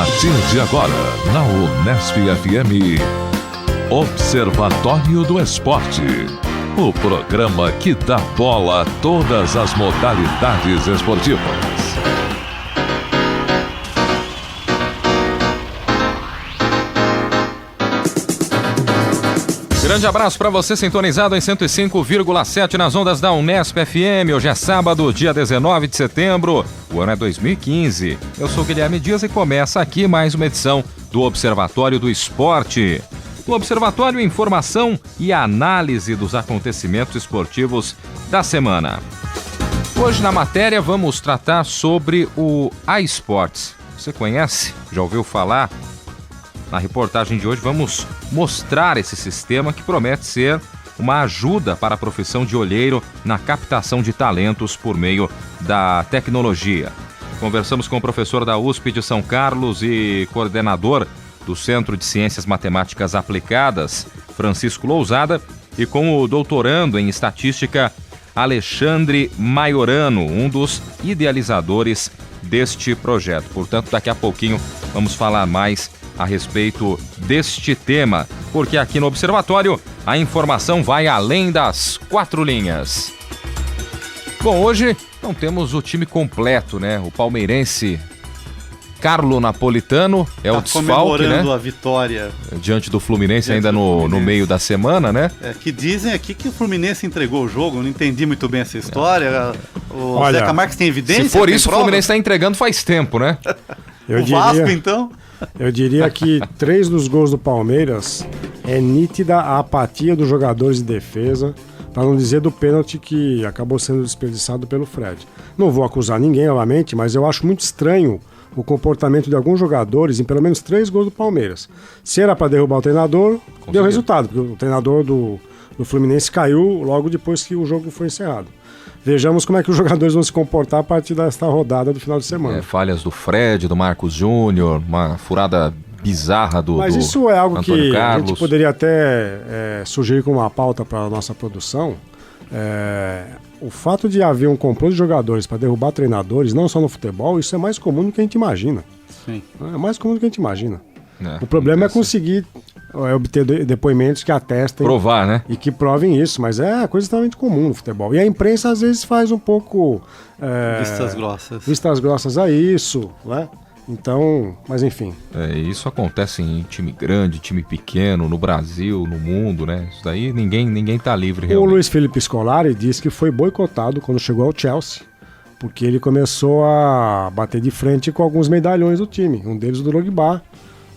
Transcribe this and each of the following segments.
partir de agora, na Unesp FM, Observatório do Esporte. O programa que dá bola a todas as modalidades esportivas. Grande abraço para você sintonizado em 105,7 nas ondas da Unesp FM. Hoje é sábado, dia 19 de setembro, o ano é 2015. Eu sou Guilherme Dias e começa aqui mais uma edição do Observatório do Esporte. No Observatório, informação e análise dos acontecimentos esportivos da semana. Hoje na matéria vamos tratar sobre o iSports. Você conhece? Já ouviu falar? Na reportagem de hoje vamos mostrar esse sistema que promete ser uma ajuda para a profissão de olheiro na captação de talentos por meio da tecnologia. Conversamos com o professor da USP de São Carlos e coordenador do Centro de Ciências Matemáticas Aplicadas, Francisco Lousada, e com o doutorando em Estatística, Alexandre Maiorano, um dos idealizadores deste projeto. Portanto, daqui a pouquinho vamos falar mais a respeito deste tema, porque aqui no Observatório a informação vai além das quatro linhas. Bom, hoje não temos o time completo, né? O palmeirense Carlo Napolitano é o desfalque, comemorando, né? A vitória diante do Fluminense ainda no meio da semana, né? Que dizem aqui que o Fluminense entregou o jogo. Eu não entendi muito bem essa história. O Zeca Marques tem evidência? Se for isso, prova? O Fluminense está entregando faz tempo, né? Vasco, então? Eu diria que 3 dos gols do Palmeiras é nítida a apatia dos jogadores de defesa, para não dizer do pênalti que acabou sendo desperdiçado pelo Fred. Não vou acusar ninguém, obviamente, mas eu acho muito estranho o comportamento de alguns jogadores em pelo menos 3 gols do Palmeiras. Se era para derrubar o treinador, deu resultado, porque o treinador do Fluminense caiu logo depois que o jogo foi encerrado. Vejamos como é que os jogadores vão se comportar a partir desta rodada do final de semana. Falhas do Fred, do Marcos Júnior, uma furada bizarra do Mas isso é algo Antônio que Carlos. A gente poderia até sugerir como uma pauta para a nossa produção. O fato de haver um complô de jogadores para derrubar treinadores, não só no futebol, isso é mais comum do que a gente imagina. Sim. É mais comum do que a gente imagina. O problema é conseguir obter depoimentos que atestem, provar, né? E que provem isso, mas é coisa extremamente comum no futebol. E a imprensa às vezes faz um pouco vistas grossas a isso, né? Então, mas enfim. Isso acontece em time grande, time pequeno, no Brasil, no mundo, né? Isso daí ninguém tá livre realmente. O Luiz Felipe Scolari disse que foi boicotado quando chegou ao Chelsea, porque ele começou a bater de frente com alguns medalhões do time, um deles o Drogba,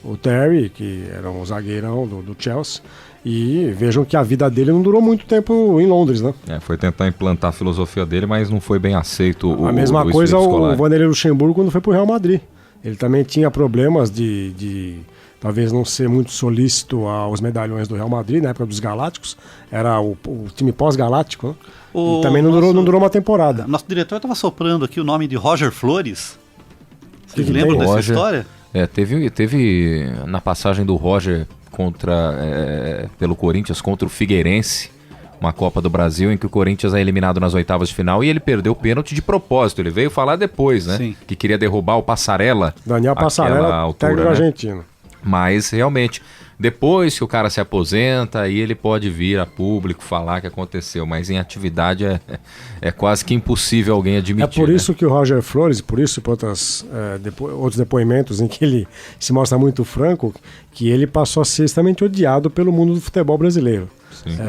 o Terry, que era um zagueirão do Chelsea, e vejam que a vida dele não durou muito tempo em Londres, né? Foi tentar implantar a filosofia dele, mas não foi bem aceito. A mesma coisa o Vanderlei Luxemburgo quando foi pro Real Madrid. Ele também tinha problemas de talvez não ser muito solícito aos medalhões do Real Madrid, na época dos Galácticos. Era o time pós-galáctico, né? E também não durou uma temporada. Nosso diretor estava soprando aqui o nome de Roger Flores. Vocês Que lembram tem? dessa Roger, história? Teve na passagem do Roger pelo Corinthians contra o Figueirense, uma Copa do Brasil em que o Corinthians é eliminado nas oitavas de final e ele perdeu o pênalti de propósito. Ele veio falar depois, né? Sim. Que queria derrubar o Passarella. Daniel Passarella, técnico argentino. Mas, realmente, depois que o cara se aposenta, aí ele pode vir a público falar que aconteceu. Mas em atividade é quase que impossível alguém admitir. É por isso que o Roger Flores, por isso e por outros depoimentos em que ele se mostra muito franco, que ele passou a ser extremamente odiado pelo mundo do futebol brasileiro.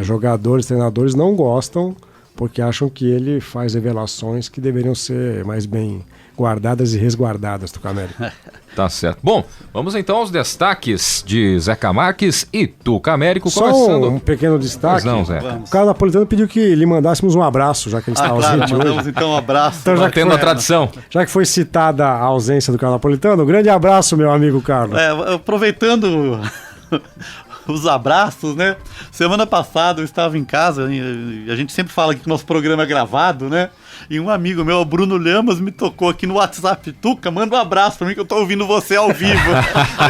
Jogadores, treinadores não gostam porque acham que ele faz revelações que deveriam ser mais bem guardadas e resguardadas do América. Tá certo. Bom, vamos então aos destaques de Zeca Marques e Tuca Américo. Só começando... um pequeno destaque. Não, Zé. O Carlos Napolitano pediu que lhe mandássemos um abraço, já que ele está ausente hoje. Mandamos então um abraço. Então, Mantendo a tradição. Já que foi citada a ausência do Carlos Napolitano, um grande abraço, meu amigo Carlos. Aproveitando os abraços, né? Semana passada eu estava em casa, e a gente sempre fala aqui que o nosso programa é gravado, né? E um amigo meu, o Bruno Lamas, me tocou aqui no WhatsApp. Tuca, manda um abraço pra mim que eu tô ouvindo você ao vivo.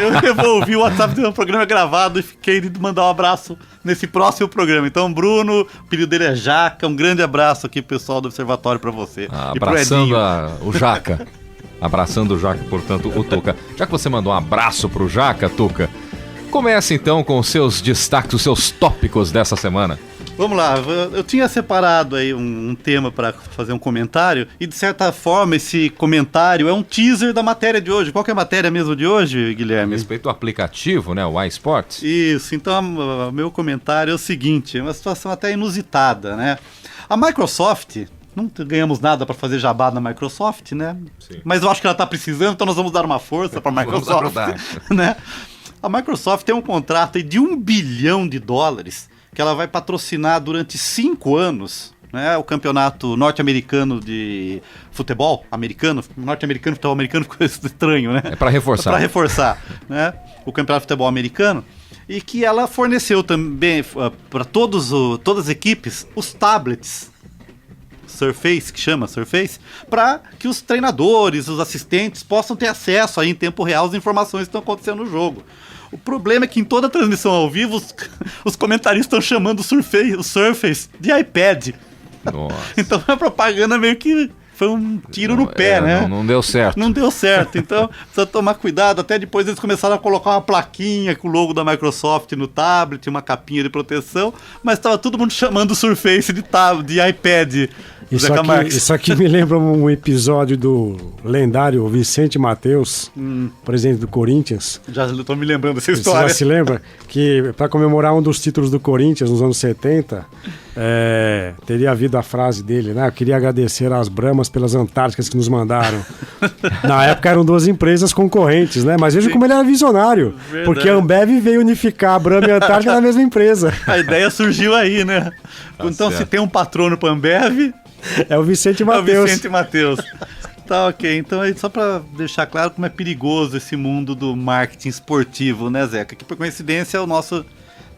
Eu devolvi o WhatsApp do programa gravado e fiquei de mandar um abraço nesse próximo programa. Então, Bruno, o apelido dele é Jaca. Um grande abraço aqui, pessoal do Observatório, pra você. Abraçando o Jaca. Abraçando o Jaca, portanto, o Tuca. Já que você mandou um abraço pro Jaca, Tuca, comece então com os seus destaques, os seus tópicos dessa semana. Vamos lá, eu tinha separado aí um tema para fazer um comentário e de certa forma esse comentário é um teaser da matéria de hoje. Qual que é a matéria mesmo de hoje, Guilherme? Respeito ao aplicativo, né, o iSports. Isso, então o meu comentário é o seguinte, é uma situação até inusitada, né? A Microsoft, não ganhamos nada para fazer jabá na Microsoft, né? Sim. Mas eu acho que ela está precisando, então nós vamos dar uma força para a Microsoft, né? A Microsoft tem um contrato aí de $1 bilhão que ela vai patrocinar durante 5 anos, né, o campeonato norte-americano de futebol americano, norte-americano, futebol americano ficou estranho, né? É para reforçar. É para reforçar, né? O campeonato de futebol americano, e que ela forneceu também para todas as equipes os tablets Surface, que chama Surface, para que os treinadores, os assistentes possam ter acesso aí em tempo real às informações que estão acontecendo no jogo. O problema é que em toda a transmissão ao vivo, os comentaristas estão chamando o Surface de iPad. Nossa. Então a propaganda meio que foi um tiro no pé, né? Não deu certo. Não deu certo, então precisa tomar cuidado. Até depois eles começaram a colocar uma plaquinha com o logo da Microsoft no tablet, uma capinha de proteção, mas estava todo mundo chamando o Surface de iPad. Isso aqui me lembra um episódio do lendário Vicente Mateus, presidente do Corinthians. Já estou me lembrando dessa história. Você já se lembra? Que para comemorar um dos títulos do Corinthians nos anos 70, teria havido a frase dele, né? Eu queria agradecer às Bramas pelas Antárticas que nos mandaram. Na época eram 2 empresas concorrentes, né? Mas veja como ele era visionário. Verdade. Porque a Ambev veio unificar a Brahma e a Antártica na mesma empresa. A ideia surgiu aí, né? Tá então certo. Se tem um patrono para a Ambev... É o Vicente Mateus. É o Vicente Mateus. Tá, ok. Então, aí, só para deixar claro como é perigoso esse mundo do marketing esportivo, né, Zeca? Que por coincidência é o nosso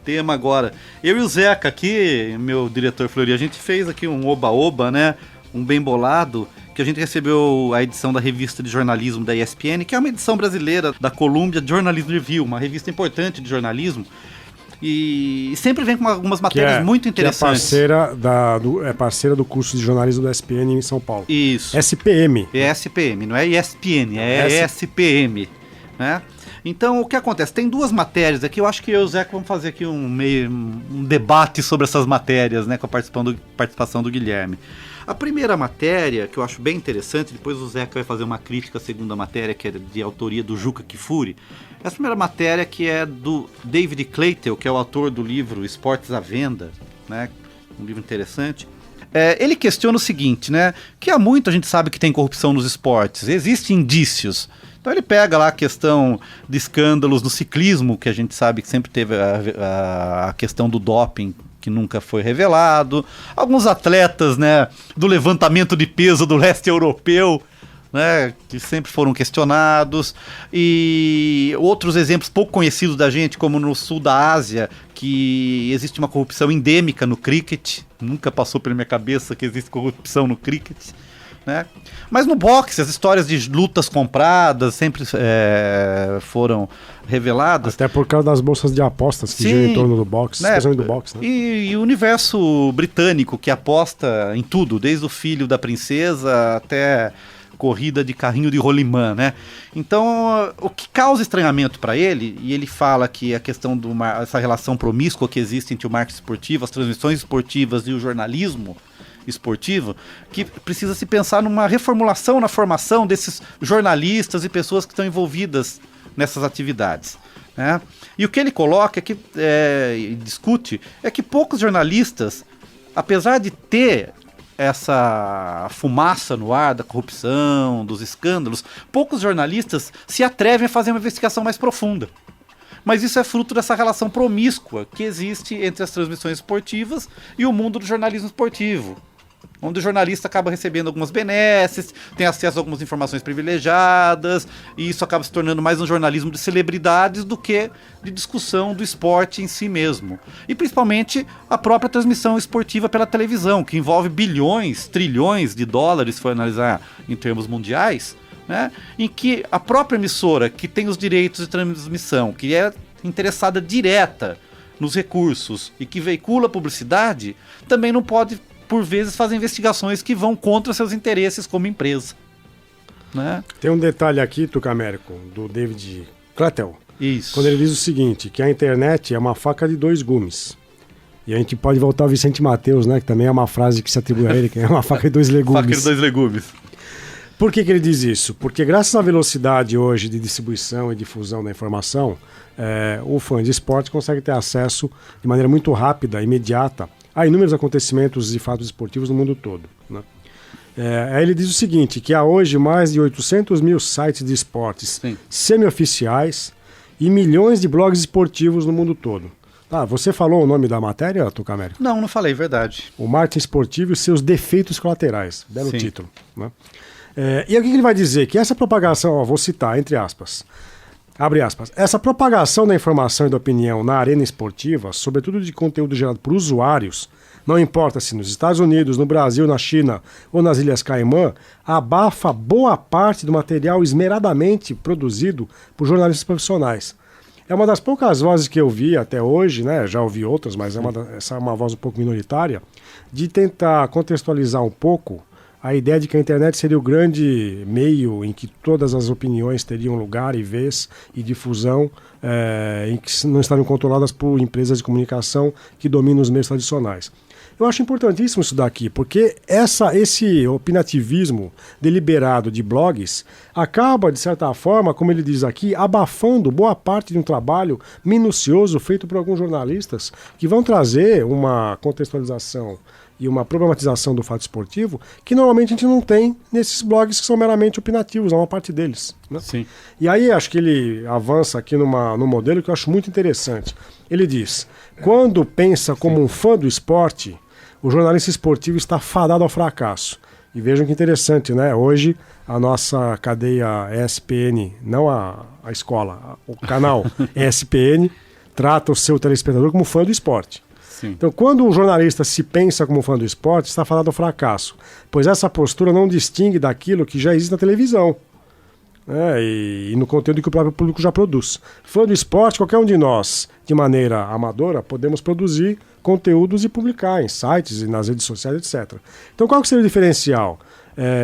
tema agora. Eu e o Zeca aqui, meu diretor Fleury, a gente fez aqui um oba-oba, né? Um bem bolado, que a gente recebeu a edição da revista de jornalismo da ESPN, que é uma edição brasileira da Columbia Journalism Review, uma revista importante de jornalismo. E sempre vem com algumas matérias muito interessantes. Que é parceira do curso de jornalismo da ESPN em São Paulo. Isso. SPM. É SPM, não é ESPN, é SPM, né? Então, o que acontece? Tem 2 matérias aqui, eu acho que eu e o Zeca vamos fazer aqui um debate sobre essas matérias, né, com a participação do Guilherme. A primeira matéria, que eu acho bem interessante, depois o Zeca vai fazer uma crítica à segunda matéria, que é de autoria do Juca Kfouri. Essa primeira matéria que é do David Clayton, que é o autor do livro Esportes à Venda, né? Um livro interessante. Ele questiona o seguinte, né? Que há muito a gente sabe que tem corrupção nos esportes, existem indícios. Então ele pega lá a questão de escândalos no ciclismo, que a gente sabe que sempre teve a questão do doping, que nunca foi revelado. Alguns atletas, né, do levantamento de peso do leste europeu, né, que sempre foram questionados, e outros exemplos pouco conhecidos da gente, como no sul da Ásia, que existe uma corrupção endêmica no cricket. Nunca passou pela minha cabeça que existe corrupção no cricket, né? Mas no boxe, as histórias de lutas compradas sempre foram reveladas. Até por causa das bolsas de apostas que giram em torno do boxe, né? Especialmente do boxe, né? E o universo britânico, que aposta em tudo, desde o filho da princesa até corrida de carrinho de rolimã, né? Então, o que causa estranhamento para ele, e ele fala que a questão essa relação promíscua que existe entre o marketing esportivo, as transmissões esportivas e o jornalismo esportivo, que precisa se pensar numa reformulação na formação desses jornalistas e pessoas que estão envolvidas nessas atividades, né? E o que ele coloca, discute, é que poucos jornalistas, apesar de ter essa fumaça no ar da corrupção, dos escândalos, poucos jornalistas se atrevem a fazer uma investigação mais profunda. Mas isso é fruto dessa relação promíscua que existe entre as transmissões esportivas e o mundo do jornalismo esportivo, onde o jornalista acaba recebendo algumas benesses, tem acesso a algumas informações privilegiadas, e isso acaba se tornando mais um jornalismo de celebridades do que de discussão do esporte em si mesmo. E principalmente a própria transmissão esportiva pela televisão, que envolve bilhões, trilhões de dólares, se for analisar em termos mundiais, né? Em que a própria emissora, que tem os direitos de transmissão, que é interessada direta nos recursos e que veicula publicidade, também não pode, por vezes, fazer investigações que vão contra seus interesses como empresa. né? Tem um detalhe aqui, Tucamérico, do David Klettel, Isso. quando ele diz o seguinte, que a internet é uma faca de 2 gumes. E a gente pode voltar ao Vicente Mateus, né, que também é uma frase que se atribui a ele, que é uma faca de 2 legumes. Faca de 2 legumes. Por que ele diz isso? Porque graças à velocidade hoje de distribuição e difusão da informação, o fã de esporte consegue ter acesso de maneira muito rápida, imediata, a inúmeros acontecimentos e fatos esportivos no mundo todo, né? Aí ele diz o seguinte, que há hoje mais de 800 mil sites de esportes semi-oficiais e milhões de blogs esportivos no mundo todo. Ah, você falou o nome da matéria, Tucamérico? Não falei, verdade. O marketing esportivo e seus defeitos colaterais. Belo título, né? E aí o que ele vai dizer? Que essa propagação, vou citar, entre aspas, abre aspas, essa propagação da informação e da opinião na arena esportiva, sobretudo de conteúdo gerado por usuários, não importa se nos Estados Unidos, no Brasil, na China ou nas Ilhas Caimã, abafa boa parte do material esmeradamente produzido por jornalistas profissionais. É uma das poucas vozes que eu vi até hoje, né? Já ouvi outras, mas essa é uma voz um pouco minoritária, de tentar contextualizar um pouco a ideia de que a internet seria o grande meio em que todas as opiniões teriam lugar e vez e difusão, em que não estariam controladas por empresas de comunicação que dominam os meios tradicionais. Eu acho importantíssimo isso daqui, porque esse opinativismo deliberado de blogs acaba, de certa forma, como ele diz aqui, abafando boa parte de um trabalho minucioso feito por alguns jornalistas que vão trazer uma contextualização e uma problematização do fato esportivo que normalmente a gente não tem nesses blogs que são meramente opinativos, uma parte deles, né? Sim. E aí acho que ele avança aqui num modelo que eu acho muito interessante. Ele diz, quando pensa como um fã do esporte, o jornalista esportivo está fadado ao fracasso. E vejam que interessante, né? Hoje a nossa cadeia ESPN, não a escola, o canal ESPN, trata o seu telespectador como fã do esporte. Sim. Então, quando o jornalista se pensa como fã do esporte, está fadado ao fracasso, pois essa postura não distingue daquilo que já existe na televisão, né, e no conteúdo que o próprio público já produz. Fã do esporte, qualquer um de nós, de maneira amadora, podemos produzir conteúdos e publicar em sites e nas redes sociais, etc. Então, qual que seria o diferencial?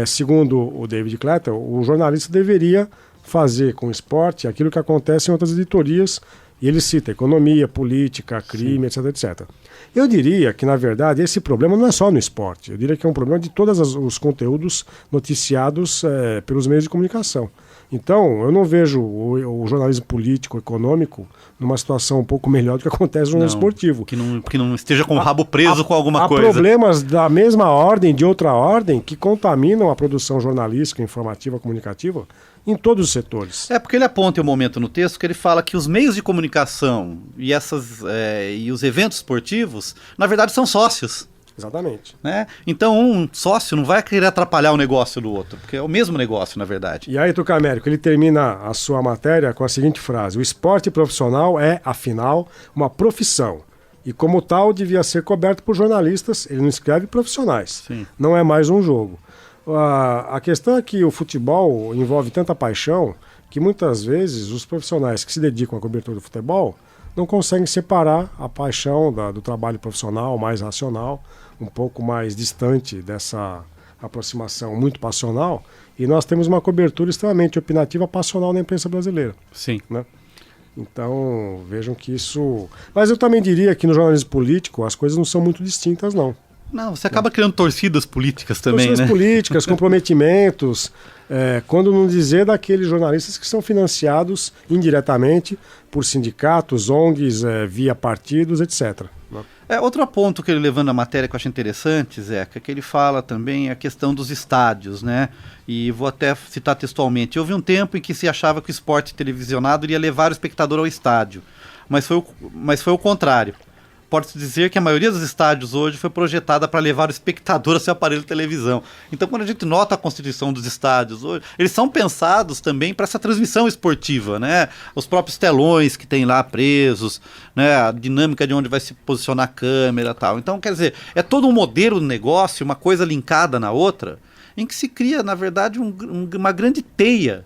Segundo o David Klettel, o jornalista deveria fazer com o esporte aquilo que acontece em outras editorias, e ele cita economia, política, crime, etc, etc. Eu diria que, na verdade, esse problema não é só no esporte. Eu diria que é um problema de todos os conteúdos noticiados pelos meios de comunicação. Então, eu não vejo o jornalismo político, econômico, numa situação um pouco melhor do que acontece no jornalismo esportivo. Que não esteja com o rabo preso com alguma coisa. Há problemas da mesma ordem, de outra ordem, que contaminam a produção jornalística, informativa, comunicativa, em todos os setores. Porque ele aponta em um momento no texto que ele fala que os meios de comunicação e os eventos esportivos, na verdade, são sócios. Exatamente. Né? Então, um sócio não vai querer atrapalhar o negócio do outro, porque é o mesmo negócio, na verdade. E aí, Tucamérico, ele termina a sua matéria com a seguinte frase: o esporte profissional é, afinal, uma profissão. E, como tal, devia ser coberto por jornalistas. Ele não escreve profissionais. Sim. Não é mais um jogo. A questão é que o futebol envolve tanta paixão que muitas vezes os profissionais que se dedicam à cobertura do futebol não conseguem separar a paixão do trabalho profissional mais racional, um pouco mais distante dessa aproximação muito passional, e nós temos uma cobertura extremamente opinativa passional na imprensa brasileira. Sim. Né? Então, vejam que isso... Mas eu também diria que no jornalismo político as coisas não são muito distintas, não. Não, você acaba criando torcidas políticas também, torcidas né? políticas, comprometimentos, quando não dizer daqueles jornalistas que são financiados indiretamente por sindicatos, ONGs, via partidos, etc. Outro ponto que ele levanta na matéria que eu acho interessante, Zeca, que ele fala também a questão dos estádios, né? E vou até citar textualmente. Houve um tempo em que se achava que o esporte televisionado iria levar o espectador ao estádio, mas foi o contrário. Pode-se dizer que a maioria dos estádios hoje foi projetada para levar o espectador a seu aparelho de televisão. Então, quando a gente nota a constituição dos estádios hoje, eles são pensados também para essa transmissão esportiva, né? Os próprios telões que tem lá presos, né? A dinâmica de onde vai se posicionar a câmera e tal. Então, quer dizer, é todo um modelo de negócio, uma coisa linkada na outra, em que se cria, na verdade, uma grande teia,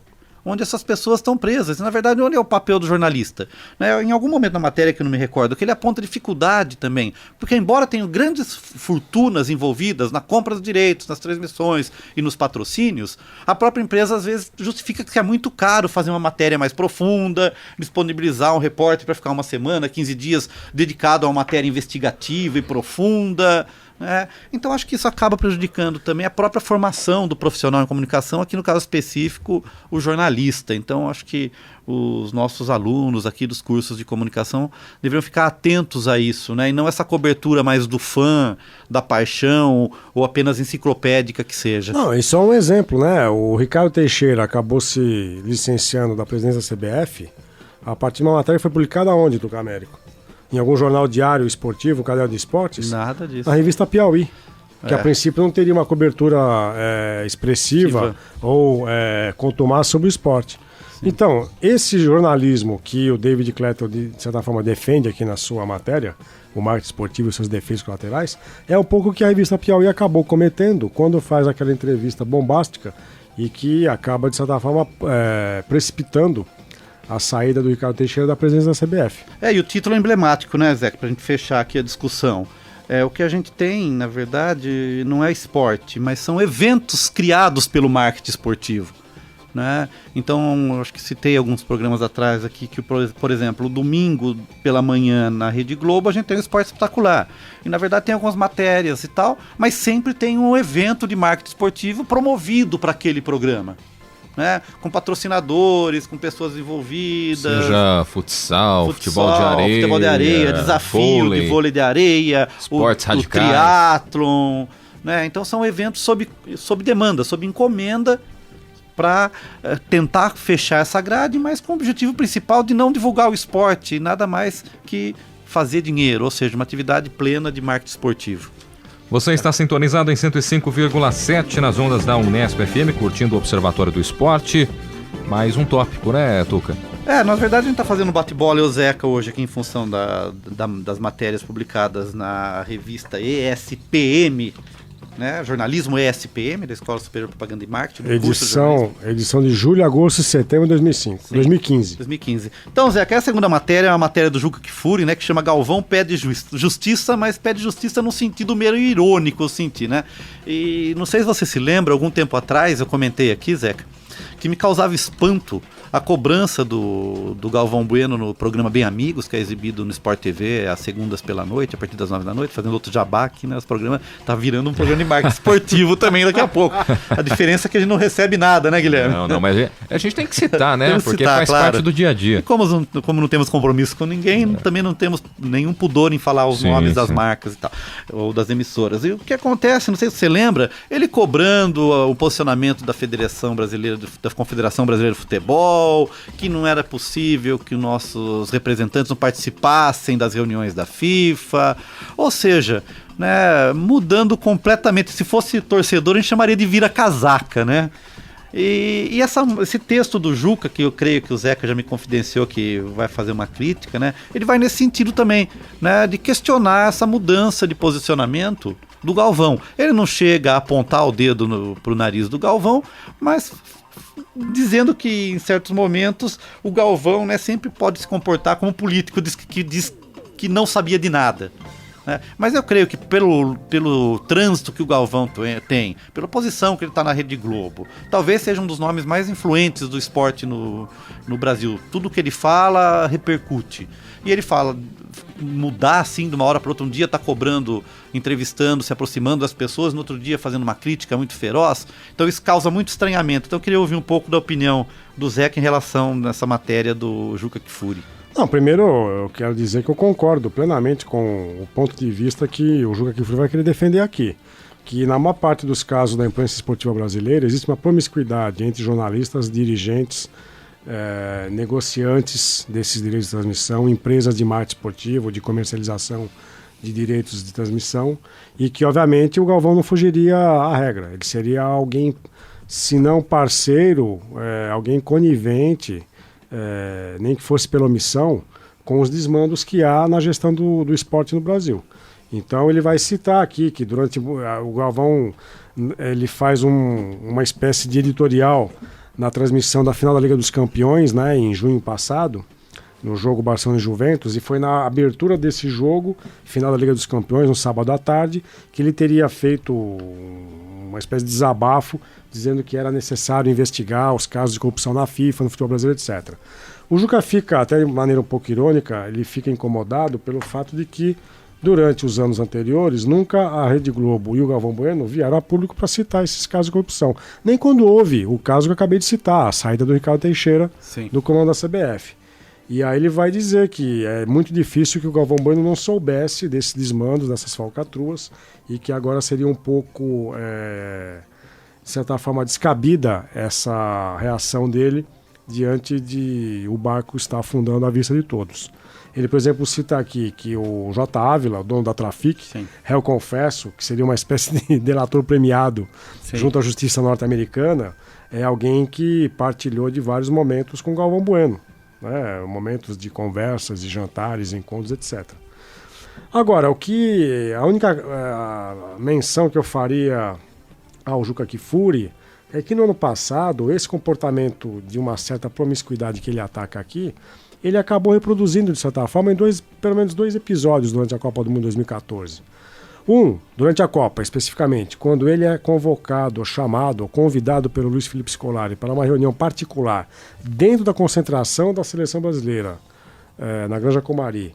onde essas pessoas estão presas. E, na verdade, onde é o papel do jornalista? Né? Em algum momento na matéria que eu não me recordo, que ele aponta dificuldade também, porque embora tenham grandes fortunas envolvidas na compra dos direitos, nas transmissões e nos patrocínios, a própria empresa às vezes justifica que é muito caro fazer uma matéria mais profunda, disponibilizar um repórter para ficar uma semana, 15 dias dedicado a uma matéria investigativa e profunda. Então acho que isso acaba prejudicando também a própria formação do profissional em comunicação, aqui no caso específico o jornalista. Então acho que os nossos alunos aqui dos cursos de comunicação deveriam ficar atentos a isso, né? E não essa cobertura mais do fã, da paixão ou apenas enciclopédica que seja. Não, isso é um exemplo, né? O Ricardo Teixeira acabou se licenciando da presidência da CBF a partir de uma matéria que foi publicada onde, Tuca Américo? Em algum jornal diário esportivo, Caderno de Esportes? Nada disso. Na revista Piauí, que a princípio não teria uma cobertura expressiva ou contumaz sobre o esporte. Sim. Então, esse jornalismo que o David Cletton, de certa forma, defende aqui na sua matéria, o marketing esportivo e seus defeitos colaterais, é um pouco que a revista Piauí acabou cometendo quando faz aquela entrevista bombástica e que acaba, de certa forma, precipitando a saída do Ricardo Teixeira da presidência da CBF. E o título é emblemático, né, Zé? Para a gente fechar aqui a discussão. O que a gente tem, na verdade, não é esporte, mas são eventos criados pelo marketing esportivo. Né? Então, acho que citei alguns programas atrás aqui que, por exemplo, domingo pela manhã na Rede Globo a gente tem um esporte espetacular. E, na verdade, tem algumas matérias e tal, mas sempre tem um evento de marketing esportivo promovido para aquele programa. Né? Com patrocinadores, com pessoas envolvidas. Seja futsal, futebol de areia, desafio de vôlei de areia, esportes radicais, o triatlon. Né? Então são eventos sob demanda, sob encomenda, para tentar fechar essa grade, mas com o objetivo principal de não divulgar o esporte, nada mais que fazer dinheiro, ou seja, uma atividade plena de marketing esportivo. Você está sintonizado em 105,7 nas ondas da Unesp FM, curtindo o Observatório do Esporte. Mais um tópico, né, Tuca? Na verdade a gente está fazendo bate-bola e o Zeca hoje aqui em função das matérias publicadas na revista ESPM, né? Jornalismo ESPM, da Escola Superior de Propaganda e Marketing. Edição de julho, agosto e setembro de 2015. 2015. Então, Zeca, a segunda matéria é uma matéria do Juca Kfouri, né? Que chama Galvão pede justiça, mas pede justiça num sentido meio irônico, eu senti, né? E não sei se você se lembra, algum tempo atrás, eu comentei aqui, Zeca, que me causava espanto a cobrança do Galvão Bueno no programa Bem Amigos, que é exibido no Sport TV às segundas pela noite, a partir das 9 da noite, fazendo outro jabá aqui, né? Os programas tá virando um programa de marketing esportivo também daqui a pouco. A diferença é que a gente não recebe nada, né, Guilherme? Não, mas a gente tem que citar, né? Porque citar, faz claro. parte do dia a dia. E como não temos compromisso com ninguém, também não temos nenhum pudor em falar os nomes das marcas e tal, ou das emissoras. E o que acontece, não sei se você lembra, ele cobrando o posicionamento da Federação Brasileira, da Confederação Brasileira de Futebol, que não era possível que os nossos representantes não participassem das reuniões da FIFA, ou seja, né, mudando completamente. Se fosse torcedor, a gente chamaria de vira-casaca, né? E esse texto do Juca, que eu creio que o Zeca já me confidenciou que vai fazer uma crítica, né? Ele vai nesse sentido também, né? De questionar essa mudança de posicionamento do Galvão. Ele não chega a apontar o dedo pro nariz do Galvão, mas dizendo que em certos momentos o Galvão, né, sempre pode se comportar como político que diz que não sabia de nada. Mas eu creio que pelo trânsito que o Galvão tem, pela posição que ele está na Rede Globo, talvez seja um dos nomes mais influentes do esporte no Brasil. Tudo que ele fala repercute. E ele fala mudar assim de uma hora para outra, um dia tá cobrando, entrevistando, se aproximando das pessoas, no outro dia fazendo uma crítica muito feroz. Então isso causa muito estranhamento. Então eu queria ouvir um pouco da opinião do Zeca em relação nessa matéria do Juca Kfouri. Não, primeiro eu quero dizer que eu concordo plenamente com o ponto de vista que o Juca Kfouri vai querer defender aqui. Que na maior parte dos casos da imprensa esportiva brasileira existe uma promiscuidade entre jornalistas, dirigentes, negociantes desses direitos de transmissão, empresas de marketing esportivo, de comercialização de direitos de transmissão, e que obviamente o Galvão não fugiria à regra. Ele seria alguém, se não parceiro, alguém conivente, nem que fosse pela omissão, com os desmandos que há na gestão do esporte no Brasil. Então ele vai citar aqui que durante o Galvão ele faz uma espécie de editorial na transmissão da final da Liga dos Campeões, né, em junho passado, no jogo Barcelona e Juventus, e foi na abertura desse jogo, final da Liga dos Campeões, no sábado à tarde, que ele teria feito uma espécie de desabafo, dizendo que era necessário investigar os casos de corrupção na FIFA, no futebol brasileiro, etc. O Juca fica, até de maneira um pouco irônica, ele fica incomodado pelo fato de que, durante os anos anteriores, nunca a Rede Globo e o Galvão Bueno vieram a público para citar esses casos de corrupção. Nem quando houve o caso que eu acabei de citar, a saída do Ricardo Teixeira do comando da CBF. E aí ele vai dizer que é muito difícil que o Galvão Bueno não soubesse desses desmandos, dessas falcatruas, e que agora seria um pouco, de certa forma, descabida essa reação dele diante de o barco estar afundando à vista de todos. Ele, por exemplo, cita aqui que o J. Ávila, o dono da Trafic, réu confesso, que seria uma espécie de delator premiado junto à justiça norte-americana, é alguém que partilhou de vários momentos com Galvão Bueno, né? Momentos de conversas, de jantares, encontros, etc. Agora, a única menção que eu faria ao Juca Kfouri é que no ano passado, esse comportamento de uma certa promiscuidade que ele ataca aqui, ele acabou reproduzindo, de certa forma, em pelo menos dois episódios durante a Copa do Mundo 2014. Durante a Copa, especificamente, quando ele é convocado, chamado, ou convidado pelo Luiz Felipe Scolari para uma reunião particular dentro da concentração da seleção brasileira, na Granja Comari.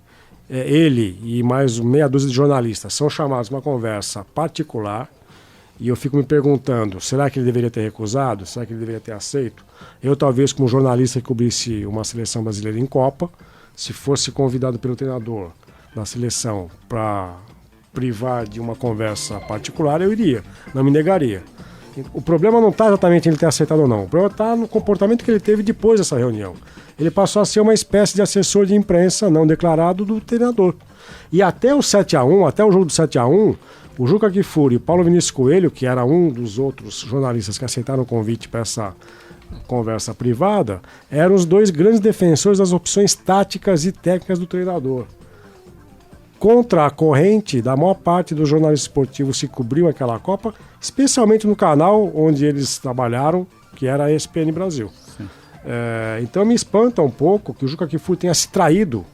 Ele e mais meia dúzia de jornalistas são chamados para uma conversa particular. E eu fico me perguntando, será que ele deveria ter recusado? Será que ele deveria ter aceito? Eu, talvez, como jornalista que cobrisse uma seleção brasileira em Copa, se fosse convidado pelo treinador da seleção para privar de uma conversa particular, eu iria, não me negaria. O problema não está exatamente em ele ter aceitado ou não. O problema está no comportamento que ele teve depois dessa reunião. Ele passou a ser uma espécie de assessor de imprensa não declarado do treinador. E até o 7-1, até o jogo do 7-1, o Juca Kfouri e Paulo Vinícius Coelho, que era um dos outros jornalistas que aceitaram o convite para essa conversa privada, eram os dois grandes defensores das opções táticas e técnicas do treinador. Contra a corrente da maior parte dos jornalistas esportivos que cobriu aquela Copa, especialmente no canal onde eles trabalharam, que era a ESPN Brasil. Então me espanta um pouco que o Juca Kfouri tenha se traído,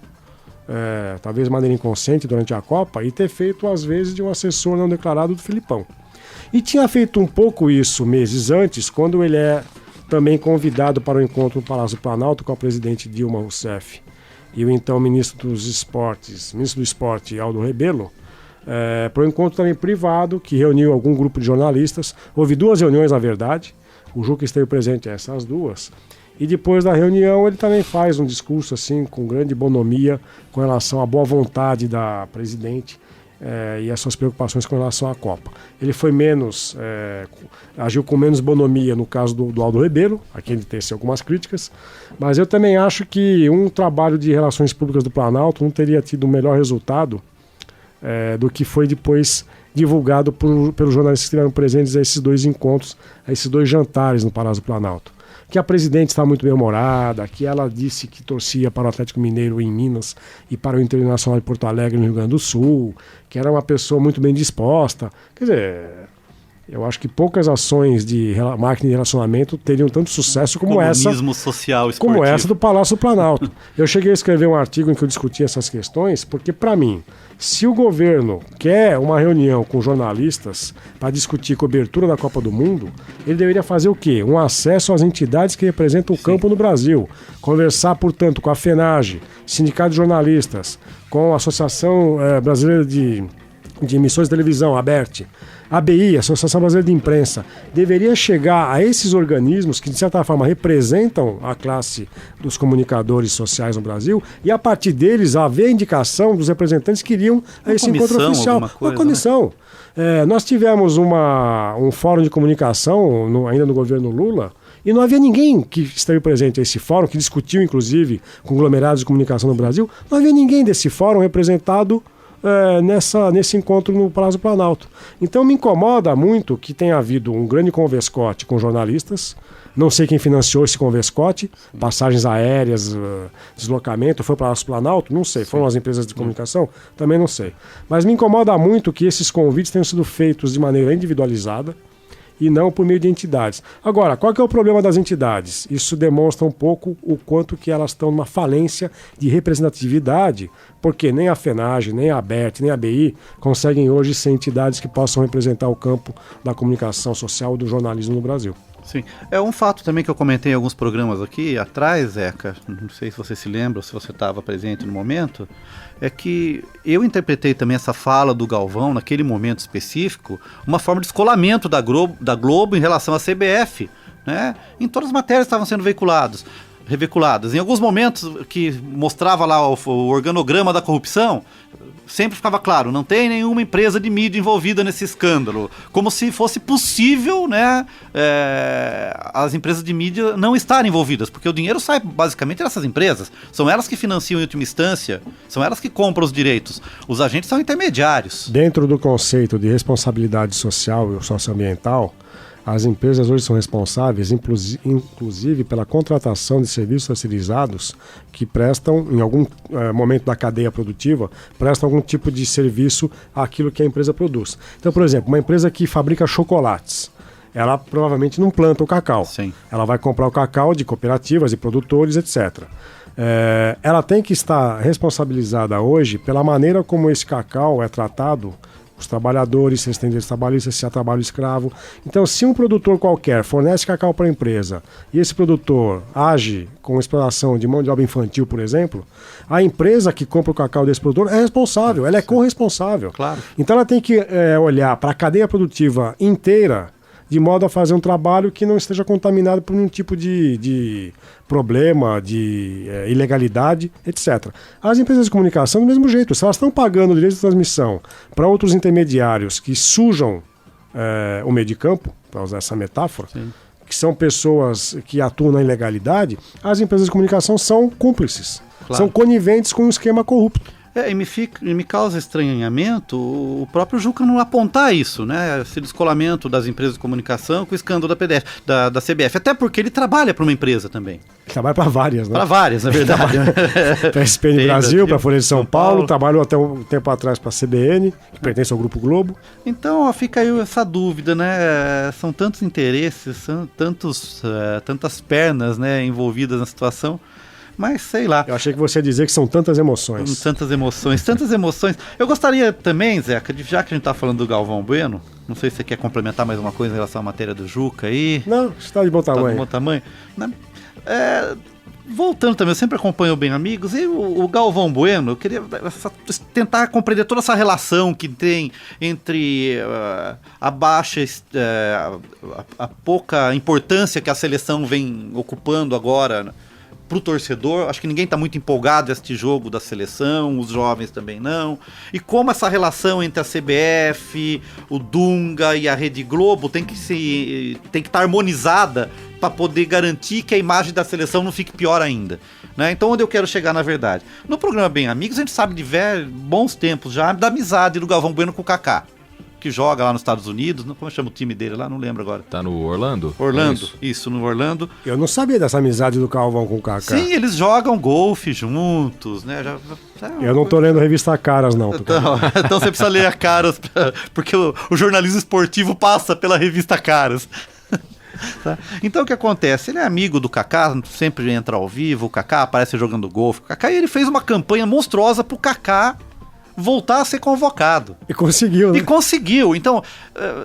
talvez de maneira inconsciente durante a Copa, e ter feito às vezes de um assessor não declarado do Filipão. E tinha feito um pouco isso meses antes, quando ele é também convidado para o encontro no Palácio do Planalto com a presidente Dilma Rousseff e o então ministro do Esporte, Aldo Rebelo, para um encontro também privado que reuniu algum grupo de jornalistas. Houve duas reuniões, na verdade, o Juca esteve presente a essas duas. E depois da reunião ele também faz um discurso assim com grande bonomia com relação à boa vontade da presidente e as suas preocupações com relação à Copa. Ele foi agiu com menos bonomia no caso do Aldo Rebelo, a quem ele tece algumas críticas, mas eu também acho que um trabalho de relações públicas do Planalto não teria tido um melhor resultado do que foi depois divulgado pelos jornalistas que estiveram presentes a esses dois encontros, a esses dois jantares no Palácio do Planalto. Que a presidente está muito bem-humorada, que ela disse que torcia para o Atlético Mineiro em Minas e para o Internacional de Porto Alegre no Rio Grande do Sul, que era uma pessoa muito bem disposta. Quer dizer, eu acho que poucas ações de marketing de relacionamento teriam tanto sucesso como essa do Palácio do Planalto. Eu cheguei a escrever um artigo em que eu discutia essas questões, porque, para mim, se o governo quer uma reunião com jornalistas para discutir cobertura da Copa do Mundo, ele deveria fazer o quê? Um acesso às entidades que representam o campo no Brasil. Conversar, portanto, com a FENAGE, Sindicato de Jornalistas, com a Associação Brasileira de Emissões de Televisão, ABERT, ABI, Associação Brasileira de Imprensa, deveria chegar a esses organismos que, de certa forma, representam a classe dos comunicadores sociais no Brasil e, a partir deles, haver a indicação dos representantes que iriam a esse encontro oficial. Uma comissão. Né? Nós tivemos um fórum de comunicação, ainda no governo Lula, e não havia ninguém que esteve presente a esse fórum, que discutiu, inclusive, conglomerados de comunicação no Brasil. Não havia ninguém desse fórum representado nesse encontro no Palácio do Planalto. Então me incomoda muito que tenha havido um grande converscote com jornalistas. Não sei quem financiou esse converscote, passagens aéreas, deslocamento, foi para o Palácio do Planalto? Não sei. Foram as empresas de comunicação? Também não sei. Mas me incomoda muito que esses convites tenham sido feitos de maneira individualizada e não por meio de entidades. Agora, qual que é o problema das entidades? Isso demonstra um pouco o quanto que elas estão numa falência de representatividade, porque nem a FENAGE, nem a ABERT, nem a ABI conseguem hoje ser entidades que possam representar o campo da comunicação social e do jornalismo no Brasil. Sim. É um fato também que eu comentei em alguns programas aqui atrás, Zeca, não sei se você se lembra ou se você estava presente no momento, é que eu interpretei também essa fala do Galvão, naquele momento específico, uma forma de escolamento da Globo em relação à CBF, né? Em todas as matérias estavam sendo reveinculadas. Em alguns momentos que mostrava lá o organograma da corrupção, sempre ficava claro, não tem nenhuma empresa de mídia envolvida nesse escândalo. Como se fosse possível, né, as empresas de mídia não estarem envolvidas, porque o dinheiro sai basicamente dessas empresas. São elas que financiam em última instância, são elas que compram os direitos. Os agentes são intermediários. Dentro do conceito de responsabilidade social e socioambiental, as empresas hoje são responsáveis, inclusive, pela contratação de serviços terceirizados que prestam, em algum momento da cadeia produtiva, prestam algum tipo de serviço àquilo que a empresa produz. Então, por exemplo, uma empresa que fabrica chocolates, ela provavelmente não planta o cacau. Sim. Ela vai comprar o cacau de cooperativas, de produtores, etc. Ela tem que estar responsabilizada hoje pela maneira como esse cacau é tratado, os trabalhadores, se tem direitos trabalhistas, se há trabalho escravo. Então, se um produtor qualquer fornece cacau para a empresa e esse produtor age com exploração de mão de obra infantil, por exemplo, a empresa que compra o cacau desse produtor é responsável, ela é corresponsável. Claro. Então, ela tem que olhar para a cadeia produtiva inteira de modo a fazer um trabalho que não esteja contaminado por nenhum tipo de problema, de ilegalidade, etc. As empresas de comunicação, do mesmo jeito, se elas estão pagando direitos de transmissão para outros intermediários que sujam o meio de campo, para usar essa metáfora, sim, que são pessoas que atuam na ilegalidade, as empresas de comunicação são cúmplices, claro, são coniventes com um esquema corrupto. E me causa estranhamento o próprio Juca não apontar isso, né? Esse descolamento das empresas de comunicação com o escândalo da CBF. Até porque ele trabalha para uma empresa também. Ele trabalha para várias, né? Para várias, na verdade. Para a SPN Brasil, para a Folha de São Paulo, trabalhou até um tempo atrás para a CBN, que pertence ao Grupo Globo. Então fica aí essa dúvida, né? São tantos interesses, são tantas pernas, né, envolvidas na situação. Mas sei lá. Eu achei que você ia dizer que são tantas emoções. Tantas emoções. Eu gostaria também, Zeca, já que a gente tá falando do Galvão Bueno, não sei se você quer complementar mais uma coisa em relação à matéria do Juca aí. Não, está de bom tamanho. Tá de bom tamanho. Voltando também, eu sempre acompanho Bem Amigos, e o Galvão Bueno, eu queria tentar compreender toda essa relação que tem entre a baixa, a pouca importância que a seleção vem ocupando agora pro torcedor. Acho que ninguém está muito empolgado neste jogo da seleção, os jovens também não. E como essa relação entre a CBF, o Dunga e a Rede Globo tem que estar harmonizada para poder garantir que a imagem da seleção não fique pior ainda, né? Então, onde eu quero chegar, na verdade? No programa Bem Amigos, a gente sabe de bons tempos já da amizade do Galvão Bueno com o Kaká, que joga lá nos Estados Unidos. Como chama o time dele lá? Não lembro agora. Tá no Orlando? Isso, no Orlando. Eu não sabia dessa amizade do Galvão com o Kaká. Sim, eles jogam golfe juntos, né? Eu não tô lendo a revista Caras, não. Então você precisa ler a Caras, porque o jornalismo esportivo passa pela revista Caras. Tá? Então o que acontece? Ele é amigo do Kaká, sempre entra ao vivo, o Kaká aparece jogando golfe. O Kaká, e ele fez uma campanha monstruosa pro Kaká voltar a ser convocado. E conseguiu, né? E conseguiu. Então,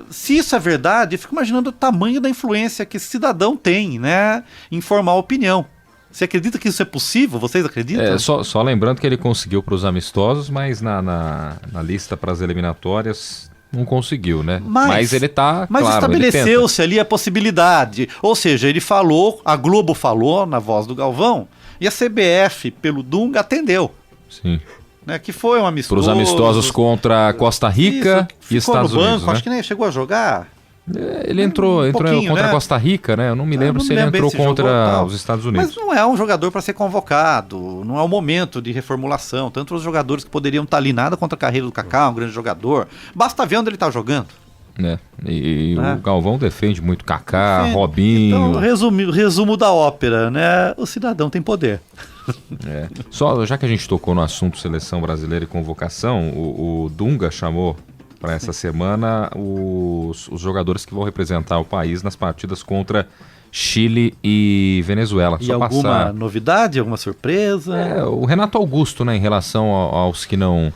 se isso é verdade, eu fico imaginando o tamanho da influência que esse cidadão tem, né, em formar a opinião. Você acredita que isso é possível? Vocês acreditam? Só lembrando que ele conseguiu para os amistosos, mas na lista para as eliminatórias não conseguiu, né? Mas ele tá, mas claro, estabeleceu-se ali a possibilidade. Ou seja, ele falou, a Globo falou na voz do Galvão, e a CBF, pelo Dunga, atendeu. Sim. Né, que foi um amistoso. Para os amistosos contra Costa Rica e Estados no banco, Unidos, né? Acho que nem chegou a jogar. Ele entrou contra a Costa Rica, né? Eu não me lembro se ele entrou contra os Estados Unidos. Mas não é um jogador para ser convocado, não é o momento de reformulação. Tanto os jogadores que poderiam estar ali, nada contra a carreira do Kaká, um grande jogador. Basta ver onde ele está jogando. E o Galvão defende muito Kaká, Robinho. Então, resumo da ópera, né? O cidadão tem poder. Só já que a gente tocou no assunto seleção brasileira e convocação, o Dunga chamou para essa semana os jogadores que vão representar o país nas partidas contra Chile e Venezuela. E alguma novidade, alguma surpresa? O Renato Augusto, né, em relação aos que não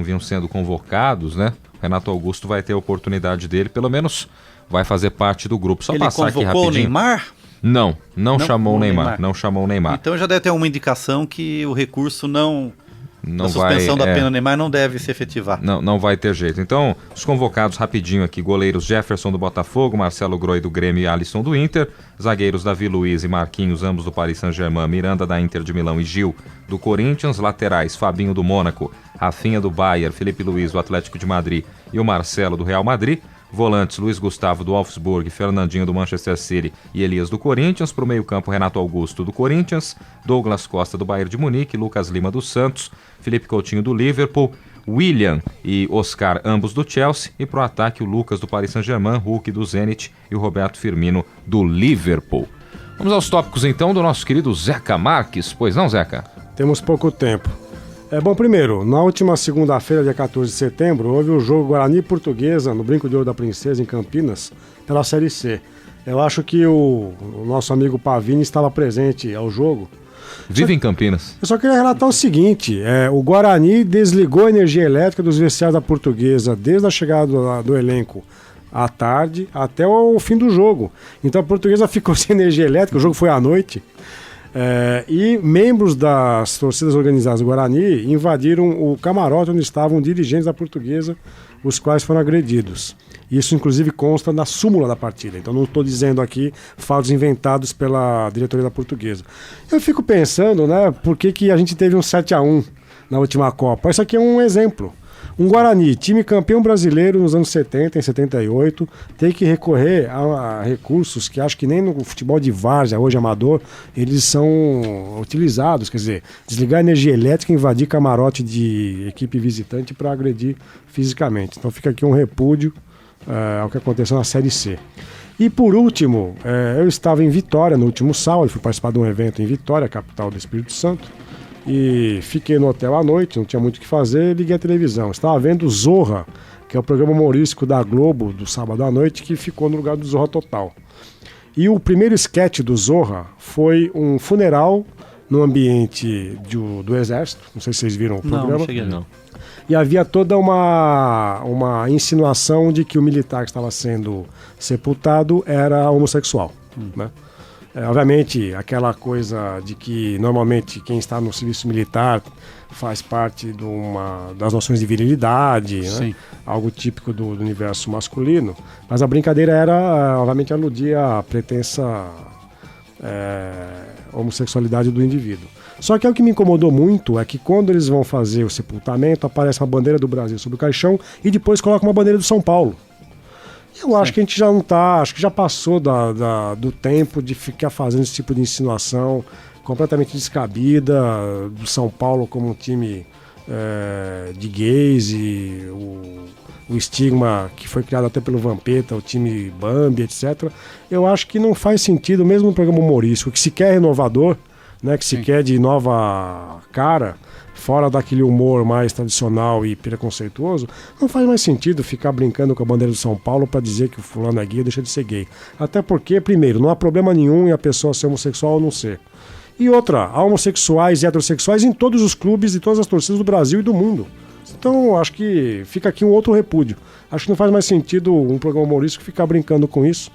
vinham sendo convocados, né? O Renato Augusto vai ter a oportunidade dele, pelo menos vai fazer parte do grupo. Só Ele passar aqui convocou rapidinho. O Neymar? Não chamou o Neymar. Não chamou o Neymar. Então já deve ter uma indicação que o recurso a suspensão da pena Neymar não deve se efetivar. Não vai ter jeito. Então, os convocados rapidinho aqui: goleiros Jefferson do Botafogo, Marcelo Groi do Grêmio e Alisson do Inter, zagueiros Davi Luiz e Marquinhos, ambos do Paris Saint-Germain, Miranda da Inter de Milão e Gil do Corinthians, laterais Fabinho do Mônaco, Rafinha do Bayern, Felipe Luiz do Atlético de Madrid e o Marcelo do Real Madrid. Volantes, Luiz Gustavo do Wolfsburg, Fernandinho do Manchester City e Elias do Corinthians. Para o meio-campo, Renato Augusto do Corinthians, Douglas Costa do Bayern de Munique, Lucas Lima do Santos, Felipe Coutinho do Liverpool, William e Oscar, ambos do Chelsea. E para o ataque, o Lucas do Paris Saint-Germain, Hulk do Zenit e o Roberto Firmino do Liverpool. Vamos aos tópicos então do nosso querido Zeca Marques. Pois não, Zeca? Temos pouco tempo. Bom, primeiro, na última segunda-feira, dia 14 de setembro, houve o jogo Guarani Portuguesa no Brinco de Ouro da Princesa, em Campinas, pela Série C. Eu acho que o nosso amigo Pavini estava presente ao jogo. Vive em Campinas. Eu só queria relatar o seguinte: o Guarani desligou a energia elétrica dos vestiários da Portuguesa desde a chegada do elenco à tarde até o fim do jogo. Então a Portuguesa ficou sem energia elétrica, o jogo foi à noite. E membros das torcidas organizadas do Guarani invadiram o camarote onde estavam dirigentes da Portuguesa, os quais foram agredidos. Isso, inclusive, consta na súmula da partida. Então, não estou dizendo aqui fatos inventados pela diretoria da Portuguesa. Eu fico pensando, né, por que a gente teve um 7-1 na última Copa. Isso aqui é um exemplo. Um Guarani, time campeão brasileiro nos anos 70, em 78, tem que recorrer a recursos que acho que nem no futebol de várzea, hoje amador, eles são utilizados. Quer dizer, desligar a energia elétrica e invadir camarote de equipe visitante para agredir fisicamente. Então fica aqui um repúdio ao que aconteceu na Série C. E por último, eu estava em Vitória no último sábado, fui participar de um evento em Vitória, capital do Espírito Santo. E fiquei no hotel à noite, não tinha muito o que fazer, liguei a televisão. Estava vendo Zorra, que é o programa humorístico da Globo do sábado à noite, que ficou no lugar do Zorra Total. E o primeiro esquete do Zorra foi um funeral no ambiente do Exército. Não sei se vocês viram o programa. Não cheguei não. E havia toda uma insinuação de que o militar que estava sendo sepultado era homossexual, né? Obviamente, aquela coisa de que normalmente quem está no serviço militar faz parte das noções de virilidade, né? Algo típico do universo masculino, mas a brincadeira era, obviamente, aludir à pretensa homossexualidade do indivíduo. Só que o que me incomodou muito é que quando eles vão fazer o sepultamento, aparece uma bandeira do Brasil sobre o caixão e depois coloca uma bandeira do São Paulo. Eu acho que a gente já não está, acho que já passou do tempo de ficar fazendo esse tipo de insinuação completamente descabida do São Paulo como um time de gays e o estigma que foi criado até pelo Vampeta, o time Bambi, etc. Eu acho que não faz sentido, mesmo no programa humorístico, que se quer renovador, né, que se quer de nova cara, fora daquele humor mais tradicional e preconceituoso, não faz mais sentido ficar brincando com a bandeira do São Paulo para dizer que o fulano é gay ou deixa de ser gay. Até porque, primeiro, não há problema nenhum em a pessoa ser homossexual ou não ser. E outra, há homossexuais e heterossexuais em todos os clubes e todas as torcidas do Brasil e do mundo. Então, acho que fica aqui um outro repúdio. Acho que não faz mais sentido um programa humorístico ficar brincando com isso.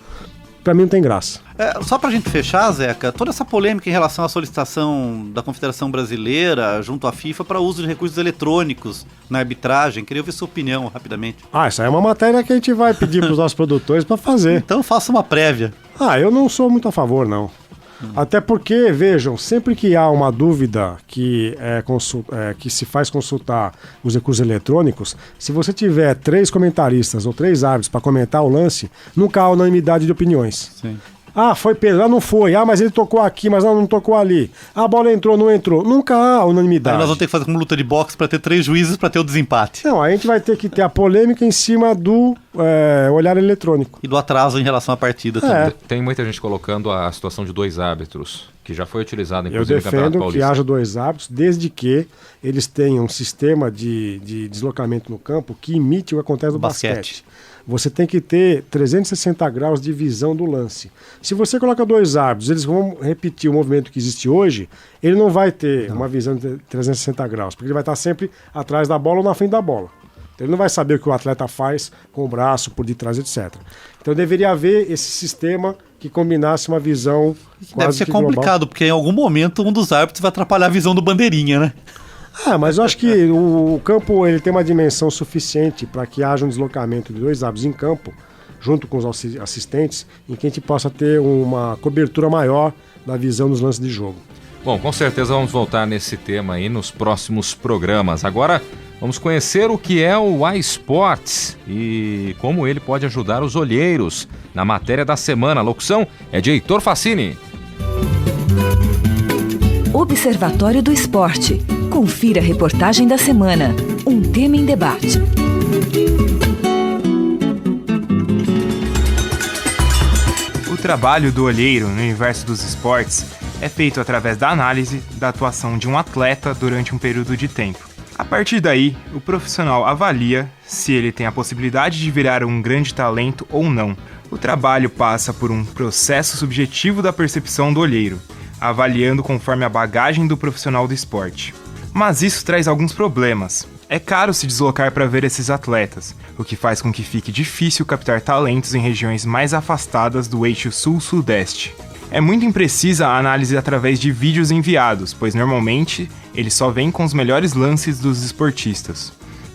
Pra mim não tem graça. Só pra gente fechar, Zeca, toda essa polêmica em relação à solicitação da Confederação Brasileira junto à FIFA para uso de recursos eletrônicos na arbitragem, queria ouvir sua opinião rapidamente. Essa é uma matéria que a gente vai pedir pros nossos produtores para fazer. Então faça uma prévia. Eu não sou muito a favor, não. Até porque, vejam, sempre que há uma dúvida que se faz consultar os recursos eletrônicos, se você tiver 3 comentaristas ou 3 árbitros para comentar o lance, nunca há unanimidade de opiniões. Sim. Ah, foi pênalti, não foi. Ah, mas ele tocou aqui, mas não tocou ali. A bola entrou, não entrou. Nunca há unanimidade. Aí nós vamos ter que fazer como luta de boxe para ter 3 juízes para ter o desempate. Não, a gente vai ter que ter a polêmica em cima do olhar eletrônico. E do atraso em relação à partida também. Tem muita gente colocando a situação de 2 árbitros, que já foi utilizada, Eu inclusive, no Campeonato defendo que Paulista. haja 2 árbitros, desde que eles tenham um sistema de deslocamento no campo que imite o que acontece no basquete. Você tem que ter 360 graus de visão do lance. Se você coloca 2 árbitros, eles vão repetir o movimento que existe hoje, ele não vai ter uma visão de 360 graus, porque ele vai estar sempre atrás da bola ou na frente da bola. Então, ele não vai saber o que o atleta faz com o braço, por detrás, etc. Então deveria haver esse sistema que combinasse uma visão Deve quase ser que global. complicado, porque em algum momento um dos árbitros vai atrapalhar a visão do bandeirinha, né? Mas eu acho que o campo ele tem uma dimensão suficiente para que haja um deslocamento de 2 árbitros em campo, junto com os assistentes, em que a gente possa ter uma cobertura maior da visão dos lances de jogo. Bom, com certeza vamos voltar nesse tema aí nos próximos programas. Agora vamos conhecer o que é o iSports e como ele pode ajudar os olheiros. Na matéria da semana, a locução é de Heitor Facini. Observatório do Esporte. Confira a reportagem da semana. Um tema em debate. O trabalho do olheiro no universo dos esportes é feito através da análise da atuação de um atleta durante um período de tempo. A partir daí, o profissional avalia se ele tem a possibilidade de virar um grande talento ou não. O trabalho passa por um processo subjetivo da percepção do olheiro, avaliando conforme a bagagem do profissional do esporte. Mas isso traz alguns problemas. É caro se deslocar para ver esses atletas, o que faz com que fique difícil captar talentos em regiões mais afastadas do eixo sul-sudeste. É muito imprecisa a análise através de vídeos enviados, pois normalmente eles só vêm com os melhores lances dos esportistas.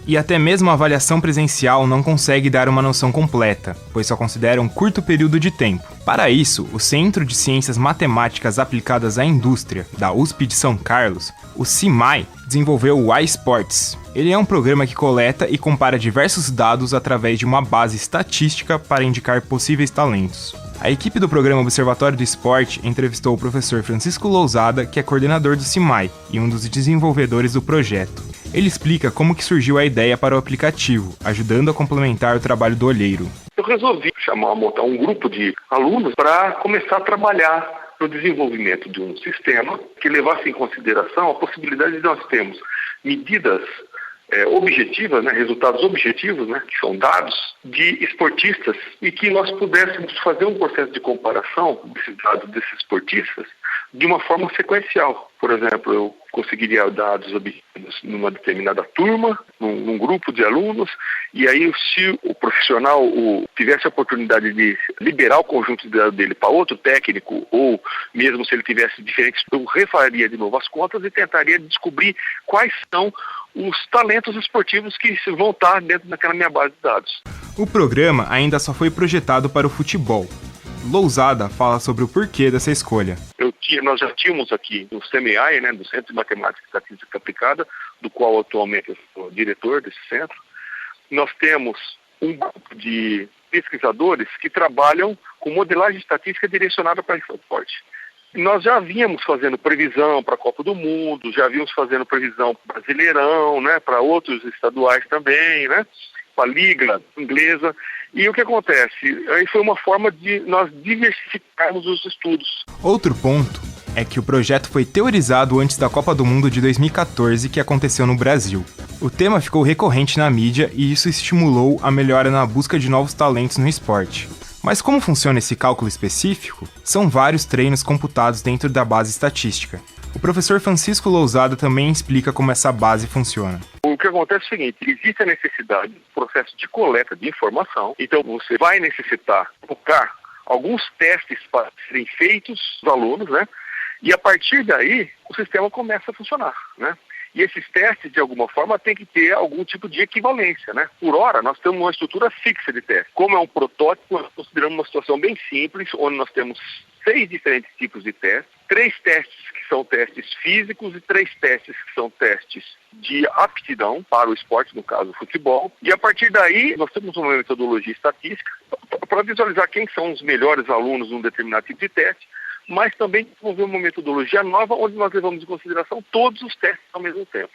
E até mesmo a avaliação presencial não consegue dar uma noção completa, pois só considera um curto período de tempo. Para isso, o Centro de Ciências Matemáticas Aplicadas à Indústria, da USP de São Carlos, o CIMAI, desenvolveu o iSports. Ele é um programa que coleta e compara diversos dados através de uma base estatística para indicar possíveis talentos. A equipe do programa Observatório do Esporte entrevistou o professor Francisco Lousada, que é coordenador do CIMAI e um dos desenvolvedores do projeto. Ele explica como que surgiu a ideia para o aplicativo, ajudando a complementar o trabalho do olheiro. Eu resolvi montar um grupo de alunos para começar a trabalhar no desenvolvimento de um sistema que levasse em consideração a possibilidade de nós termos medidas objetivas, resultados objetivos, que são dados de esportistas, e que nós pudéssemos fazer um processo de comparação desses dados desses esportistas de uma forma sequencial. Por exemplo, eu conseguiria dados objetivos numa determinada turma, num grupo de alunos, e aí se o profissional tivesse a oportunidade de liberar o conjunto de dados dele para outro técnico, ou mesmo se ele tivesse diferentes, eu refaria de novo as contas e tentaria descobrir quais são os talentos esportivos que vão estar dentro daquela minha base de dados. O programa ainda só foi projetado para o futebol. Lousada fala sobre o porquê dessa escolha. Nós já tínhamos aqui o CMEI, do Centro de Matemática e Estatística Aplicada, do qual atualmente eu sou diretor desse centro. Nós temos um grupo de pesquisadores que trabalham com modelagem estatística direcionada para esporte. Nós já vínhamos fazendo previsão para a Copa do Mundo, já vínhamos fazendo previsão para o Brasileirão, para outros estaduais também, para a Liga Inglesa. E o que acontece? Aí foi uma forma de nós diversificarmos os estudos. Outro ponto é que o projeto foi teorizado antes da Copa do Mundo de 2014, que aconteceu no Brasil. O tema ficou recorrente na mídia e isso estimulou a melhora na busca de novos talentos no esporte. Mas como funciona esse cálculo específico? São vários treinos computados dentro da base estatística. O professor Francisco Lousada também explica como essa base funciona. O que acontece é o seguinte: existe a necessidade do processo de coleta de informação, então você vai necessitar colocar alguns testes para serem feitos dos alunos, e a partir daí o sistema começa a funcionar, E esses testes, de alguma forma, têm que ter algum tipo de equivalência, Por hora, nós temos uma estrutura fixa de teste. Como é um protótipo, nós consideramos uma situação bem simples, onde nós temos 6 diferentes tipos de testes, 3 testes que são testes físicos e 3 testes que são testes de aptidão para o esporte, no caso o futebol. E a partir daí, nós temos uma metodologia estatística para visualizar quem são os melhores alunos num determinado tipo de teste, mas também desenvolver uma metodologia nova onde nós levamos em consideração todos os testes ao mesmo tempo.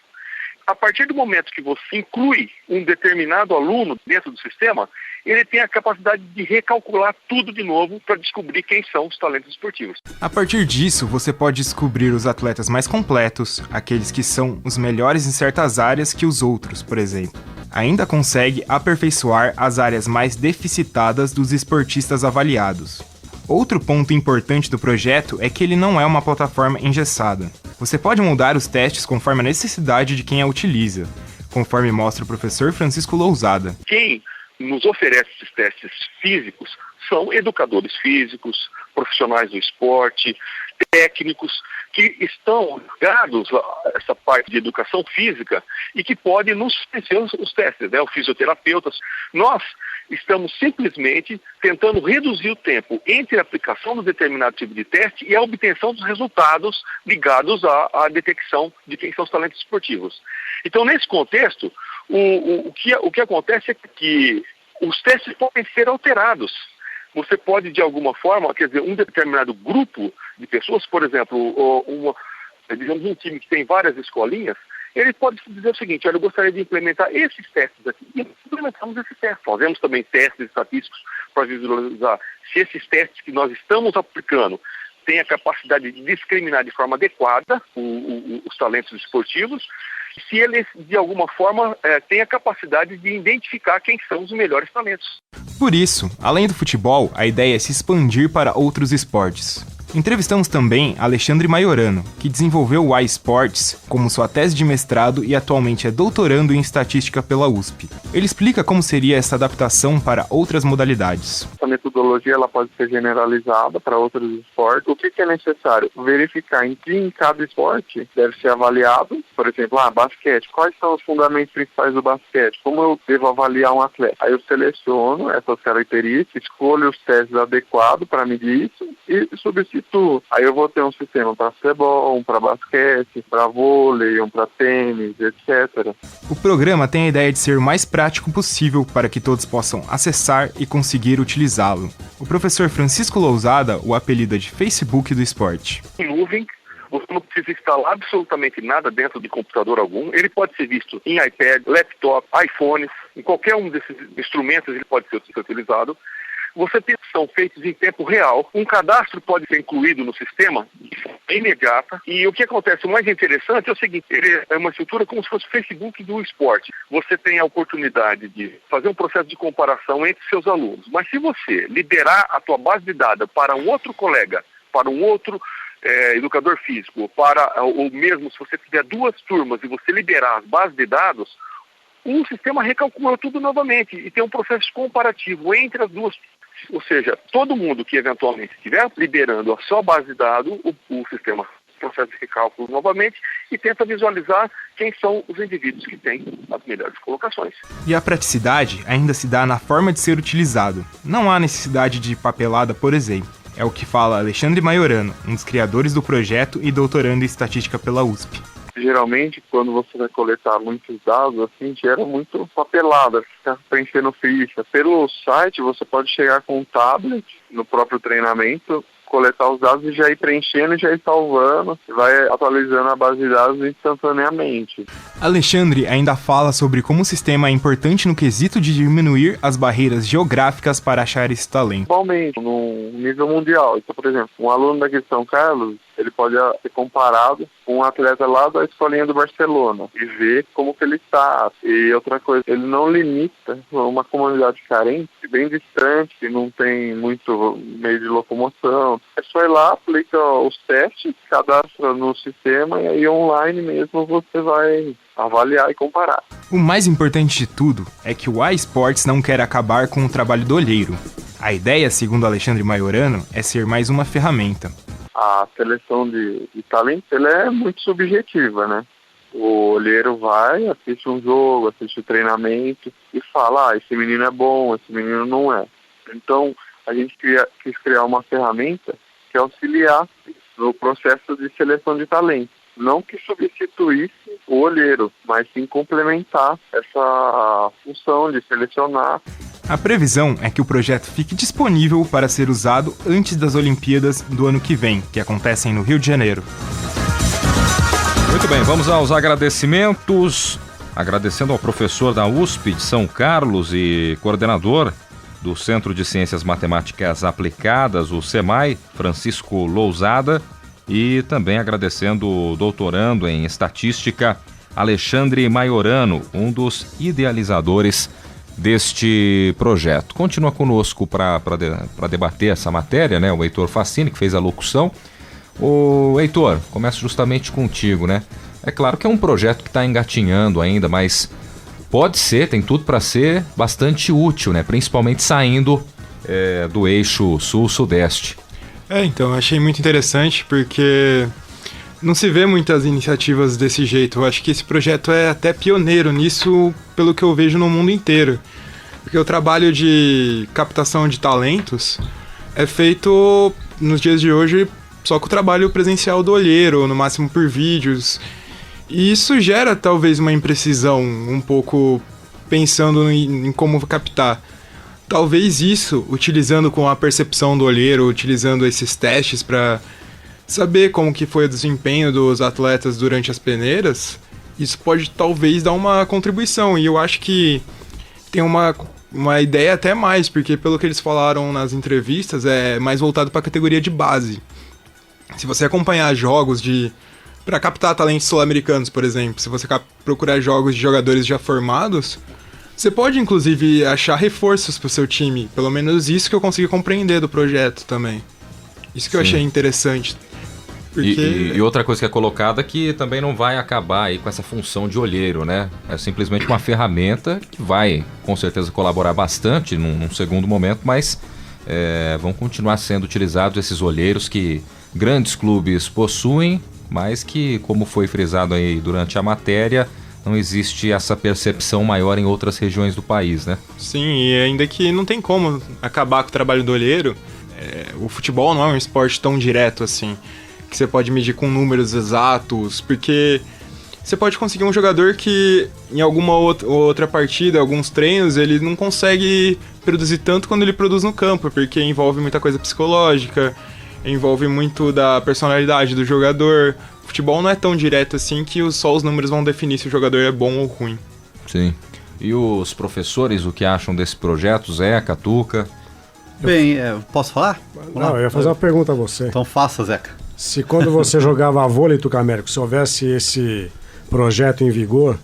A partir do momento que você inclui um determinado aluno dentro do sistema, ele tem a capacidade de recalcular tudo de novo para descobrir quem são os talentos esportivos. A partir disso, você pode descobrir os atletas mais completos, aqueles que são os melhores em certas áreas que os outros, por exemplo. Ainda consegue aperfeiçoar as áreas mais deficitadas dos esportistas avaliados. Outro ponto importante do projeto é que ele não é uma plataforma engessada. Você pode moldar os testes conforme a necessidade de quem a utiliza, conforme mostra o professor Francisco Lousada. Quem nos oferece esses testes físicos são educadores físicos, profissionais do esporte, técnicos que estão ligados a essa parte de educação física e que podem nos fornecer os testes, né? Os fisioterapeutas. Nós estamos simplesmente tentando reduzir o tempo entre a aplicação de determinado tipo de teste e a obtenção dos resultados ligados à detecção de quem são os talentos esportivos. Então, nesse contexto, o que acontece é que os testes podem ser alterados. Você pode, de alguma forma, quer dizer, um determinado grupo de pessoas, por exemplo, digamos um time que tem várias escolinhas, ele pode dizer o seguinte: olha, eu gostaria de implementar esses testes aqui. E implementamos esses testes. Fazemos também testes estatísticos para visualizar se esses testes que nós estamos aplicando têm a capacidade de discriminar de forma adequada os talentos esportivos, se eles, de alguma forma, têm a capacidade de identificar quem são os melhores talentos. Por isso, além do futebol, a ideia é se expandir para outros esportes. Entrevistamos também Alexandre Maiorano, que desenvolveu o iSports como sua tese de mestrado e atualmente é doutorando em estatística pela USP. Ele explica como seria essa adaptação para outras modalidades. Essa metodologia ela pode ser generalizada para outros esportes. O que é necessário? Verificar em que em cada esporte deve ser avaliado. Por exemplo, basquete. Quais são os fundamentos principais do basquete? Como eu devo avaliar um atleta? Aí eu seleciono essas características, escolho os testes adequados para medir isso e substituo. Aí eu vou ter um sistema para futebol, um para basquete, para vôlei, um para tênis, etc. O programa tem a ideia de ser o mais prático possível para que todos possam acessar e conseguir utilizá-lo. O professor Francisco Lousada o apelida de Facebook do esporte. Em nuvem, você não precisa instalar absolutamente nada dentro de computador algum. Ele pode ser visto em iPad, laptop, iPhones, em qualquer um desses instrumentos ele pode ser utilizado. Você tem ação feitas em tempo real, um cadastro pode ser incluído no sistema de forma imediata, e o que acontece, o mais interessante é o seguinte: ele é uma estrutura como se fosse o Facebook do esporte. Você tem a oportunidade de fazer um processo de comparação entre seus alunos, mas se você liberar a tua base de dados para um outro colega, para um outro educador físico, ou mesmo se você tiver 2 turmas e você liberar as bases de dados, o sistema recalcula tudo novamente e tem um processo comparativo entre as duas. Ou seja, todo mundo que eventualmente estiver liberando a sua base de dados, o sistema processa esse cálculo novamente e tenta visualizar quem são os indivíduos que têm as melhores colocações. E a praticidade ainda se dá na forma de ser utilizado. Não há necessidade de papelada, por exemplo. É o que fala Alexandre Maiorano, um dos criadores do projeto e doutorando em estatística pela USP. Geralmente, quando você vai coletar muitos dados, assim, gera muito papelada, fica preenchendo ficha. Pelo site, você pode chegar com um tablet no próprio treinamento, coletar os dados e já ir preenchendo e já ir salvando, vai atualizando a base de dados instantaneamente. Alexandre ainda fala sobre como o sistema é importante no quesito de diminuir as barreiras geográficas para achar esse talento. Principalmente no nível mundial. Então, por exemplo, um aluno daqui de São Carlos, ele pode ser comparado com um atleta lá da escolinha do Barcelona e ver como que ele está. E outra coisa, ele não limita uma comunidade carente, bem distante, que não tem muito meio de locomoção. É só ir lá, aplica os testes, cadastra no sistema e aí online mesmo você vai avaliar e comparar. O mais importante de tudo é que o iSports não quer acabar com o trabalho do olheiro. A ideia, segundo Alexandre Maiorano, é ser mais uma ferramenta. A seleção de talento ela é muito subjetiva, né? O olheiro vai, assiste um jogo, assiste o treinamento e fala, esse menino é bom, esse menino não é. Então, a gente quis criar uma ferramenta que auxiliasse no processo de seleção de talentos. Não que substituísse o olheiro, mas sim complementar essa função de selecionar. A previsão é que o projeto fique disponível para ser usado antes das Olimpíadas do ano que vem, que acontecem no Rio de Janeiro. Muito bem, vamos aos agradecimentos. Agradecendo ao professor da USP de São Carlos e coordenador do Centro de Ciências Matemáticas Aplicadas, o SEMAI, Francisco Lousada, e também agradecendo o doutorando em estatística, Alexandre Maiorano, um dos idealizadores deste projeto. Continua conosco para debater essa matéria, né? O Heitor Facini, que fez a locução. O Heitor, começo justamente contigo, né? É claro que é um projeto que está engatinhando ainda, mas pode ser, tem tudo para ser bastante útil, né? Principalmente saindo do eixo sul-sudeste. Então, achei muito interessante porque não se vê muitas iniciativas desse jeito. Eu acho que esse projeto é até pioneiro nisso, pelo que eu vejo no mundo inteiro. Porque o trabalho de captação de talentos é feito nos dias de hoje só com o trabalho presencial do olheiro, no máximo por vídeos. E isso gera talvez uma imprecisão, um pouco pensando em como captar. Talvez isso, utilizando com a percepção do olheiro, utilizando esses testes para saber como que foi o desempenho dos atletas durante as peneiras, isso pode talvez dar uma contribuição. E eu acho que tem uma ideia até mais, porque pelo que eles falaram nas entrevistas, é mais voltado para a categoria de base. Se você acompanhar jogos para captar talentos sul-americanos, por exemplo, se você procurar jogos de jogadores já formados, você pode, inclusive, achar reforços para o seu time. Pelo menos isso que eu consegui compreender do projeto também. Isso que eu achei interessante. Porque... E outra coisa que é colocada é que também não vai acabar aí com essa função de olheiro, né? É simplesmente uma ferramenta que vai, com certeza, colaborar bastante num segundo momento, mas vão continuar sendo utilizados esses olheiros que grandes clubes possuem, mas que, como foi frisado aí durante a matéria, não existe essa percepção maior em outras regiões do país, né? Sim, e ainda que não tem como acabar com o trabalho do olheiro, o futebol não é um esporte tão direto assim, que você pode medir com números exatos, porque você pode conseguir um jogador que em alguma outra partida, alguns treinos, ele não consegue produzir tanto quando ele produz no campo, porque envolve muita coisa psicológica, envolve muito da personalidade do jogador. Futebol não é tão direto assim que só os números vão definir se o jogador é bom ou ruim. Sim. E os professores, o que acham desse projeto? Zeca, Tuca? Bem, posso falar? Não, eu ia fazer uma pergunta a você. Então faça, Zeca. Se quando você jogava vôlei, Tuca Américo, se houvesse esse projeto em vigor,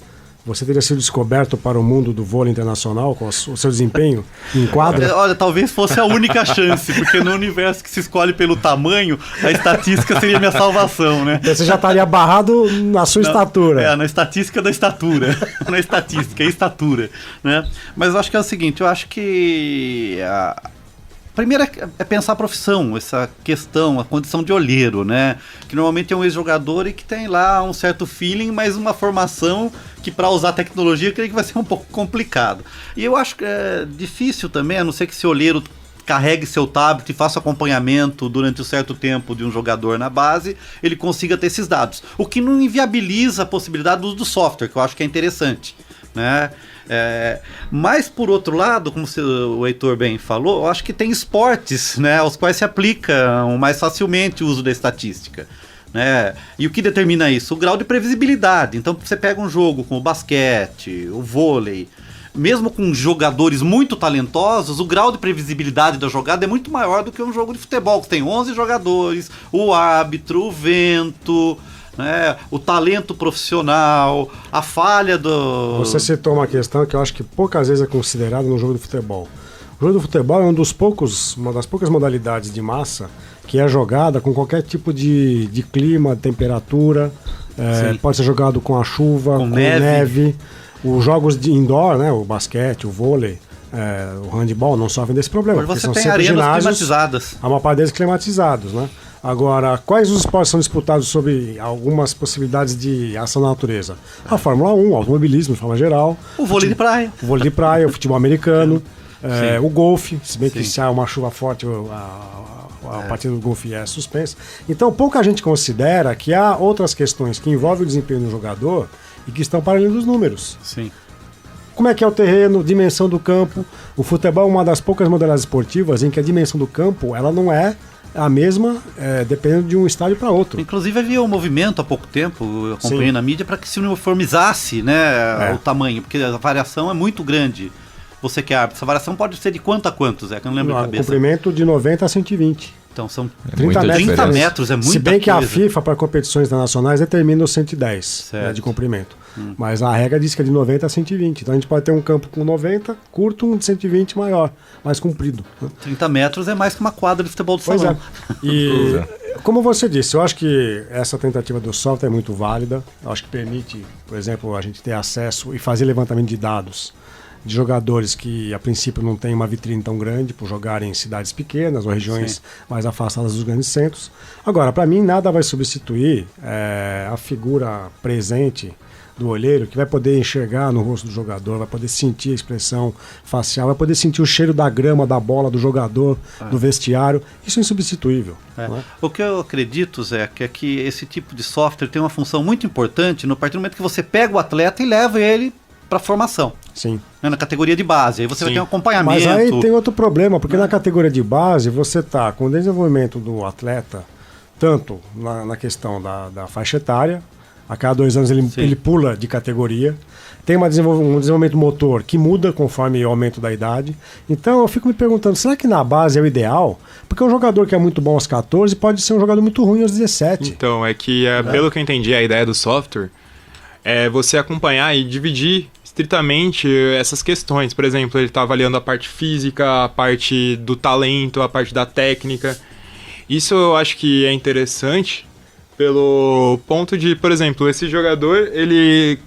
você teria sido descoberto para o mundo do vôlei internacional com o seu desempenho em quadra? Olha, talvez fosse a única chance, porque no universo que se escolhe pelo tamanho, a estatística seria minha salvação, né? Você já estaria barrado na sua estatura. Na estatística da estatura. Na estatística, é estatura, né? Mas eu acho que é o seguinte, eu acho que... Primeiro é pensar a profissão, essa questão, a condição de olheiro, né? Que normalmente é um ex-jogador e que tem lá um certo feeling, mas uma formação que para usar tecnologia eu creio que vai ser um pouco complicado. E eu acho que é difícil também, a não ser que esse olheiro carregue seu tablet e faça acompanhamento durante um certo tempo de um jogador na base, ele consiga ter esses dados. O que não inviabiliza a possibilidade do uso do software, que eu acho que é interessante, né? Mas por outro lado, como o Heitor bem falou, eu acho que tem esportes, né, aos quais se aplica mais facilmente o uso da estatística, né? E o que determina isso? O grau de previsibilidade. Então você pega um jogo como o basquete, o vôlei, mesmo com jogadores muito talentosos, o grau de previsibilidade da jogada é muito maior do que um jogo de futebol, que tem 11 jogadores, o árbitro, o vento, né, o talento profissional, a falha do... Você citou uma questão que eu acho que poucas vezes é considerada no jogo de futebol. O jogo de futebol é uma das poucas modalidades de massa que é jogada com qualquer tipo de clima, de temperatura, pode ser jogado com a chuva, com neve. Os jogos de indoor, né, o basquete, o vôlei, o handball não sofrem desse problema. Mas você tem arenas climatizadas. Há uma par deles climatizados, né? Agora, quais os esportes são disputados sob algumas possibilidades de ação na natureza? A Fórmula 1, o automobilismo de forma geral. O vôlei de praia. O vôlei de praia, o futebol americano, o golfe, se bem que se há uma chuva forte, o a partida do golfe é suspensa. Então pouca gente considera que há outras questões que envolvem o desempenho do jogador e que estão para além dos números. Sim. Como é que é o terreno, dimensão do campo? O futebol é uma das poucas modalidades esportivas em que a dimensão do campo ela não é a mesma, dependendo de um estádio para outro. Inclusive havia um movimento há pouco tempo, eu acompanhei na mídia, para que se uniformizasse, né, o tamanho, porque a variação é muito grande. Você que é árbitro, essa variação pode ser de quanto a quanto, Zé? Que eu não lembro de cabeça. Comprimento de 90 a 120. Então são 30 metros, é muita Se bem que coisa. a FIFA, para competições internacionais, determina os 110 de comprimento. Mas a regra diz que é de 90 a 120. Então a gente pode ter um campo com 90, curto, um de 120 maior, mais comprido. 30 metros é mais que uma quadra de futebol do salão. E, como você disse, eu acho que essa tentativa do software é muito válida. Eu acho que permite, por exemplo, a gente ter acesso e fazer levantamento de dados de jogadores que a princípio não têm uma vitrine tão grande por jogarem em cidades pequenas ou regiões mais afastadas dos grandes centros. Agora, para mim, nada vai substituir a figura presente do olheiro, que vai poder enxergar no rosto do jogador, vai poder sentir a expressão facial, vai poder sentir o cheiro da grama, da bola, do jogador, do vestiário. Isso é insubstituível. Não é? O que eu acredito, Zé, é que esse tipo de software tem uma função muito importante no partir do momento que você pega o atleta e leva ele para formação. Sim. Na categoria de base. Aí você vai ter um acompanhamento. Mas aí tem outro problema, porque na categoria de base você está com o desenvolvimento do atleta, tanto na questão da faixa etária, a cada 2 anos ele pula de categoria, tem um desenvolvimento motor que muda conforme o aumento da idade. Então eu fico me perguntando, será que na base é o ideal? Porque um jogador que é muito bom aos 14 pode ser um jogador muito ruim aos 17. Então, é que, pelo que eu entendi, a ideia do software é você acompanhar e dividir estritamente essas questões. Por exemplo, ele está avaliando a parte física, a parte do talento, a parte da técnica. Isso eu acho que é interessante pelo ponto de, por exemplo, esse jogador, ele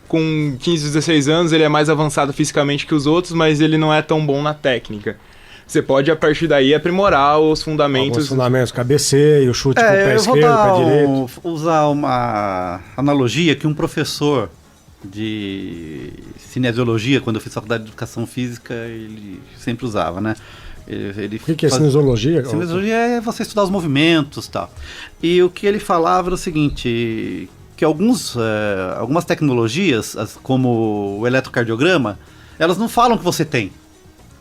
com 15, 16 anos, ele é mais avançado fisicamente que os outros, mas ele não é tão bom na técnica. Você pode, a partir daí, aprimorar os fundamentos. Os fundamentos, cabeceio, chute com o pé esquerdo, pé direito. Usar uma analogia que um professor de cinesiologia, quando eu fiz faculdade de educação física, ele sempre usava, né? O que é cinesiologia? Cinesiologia é você estudar os movimentos e tal. E o que ele falava era o seguinte, que algumas tecnologias, como o eletrocardiograma, elas não falam que você tem.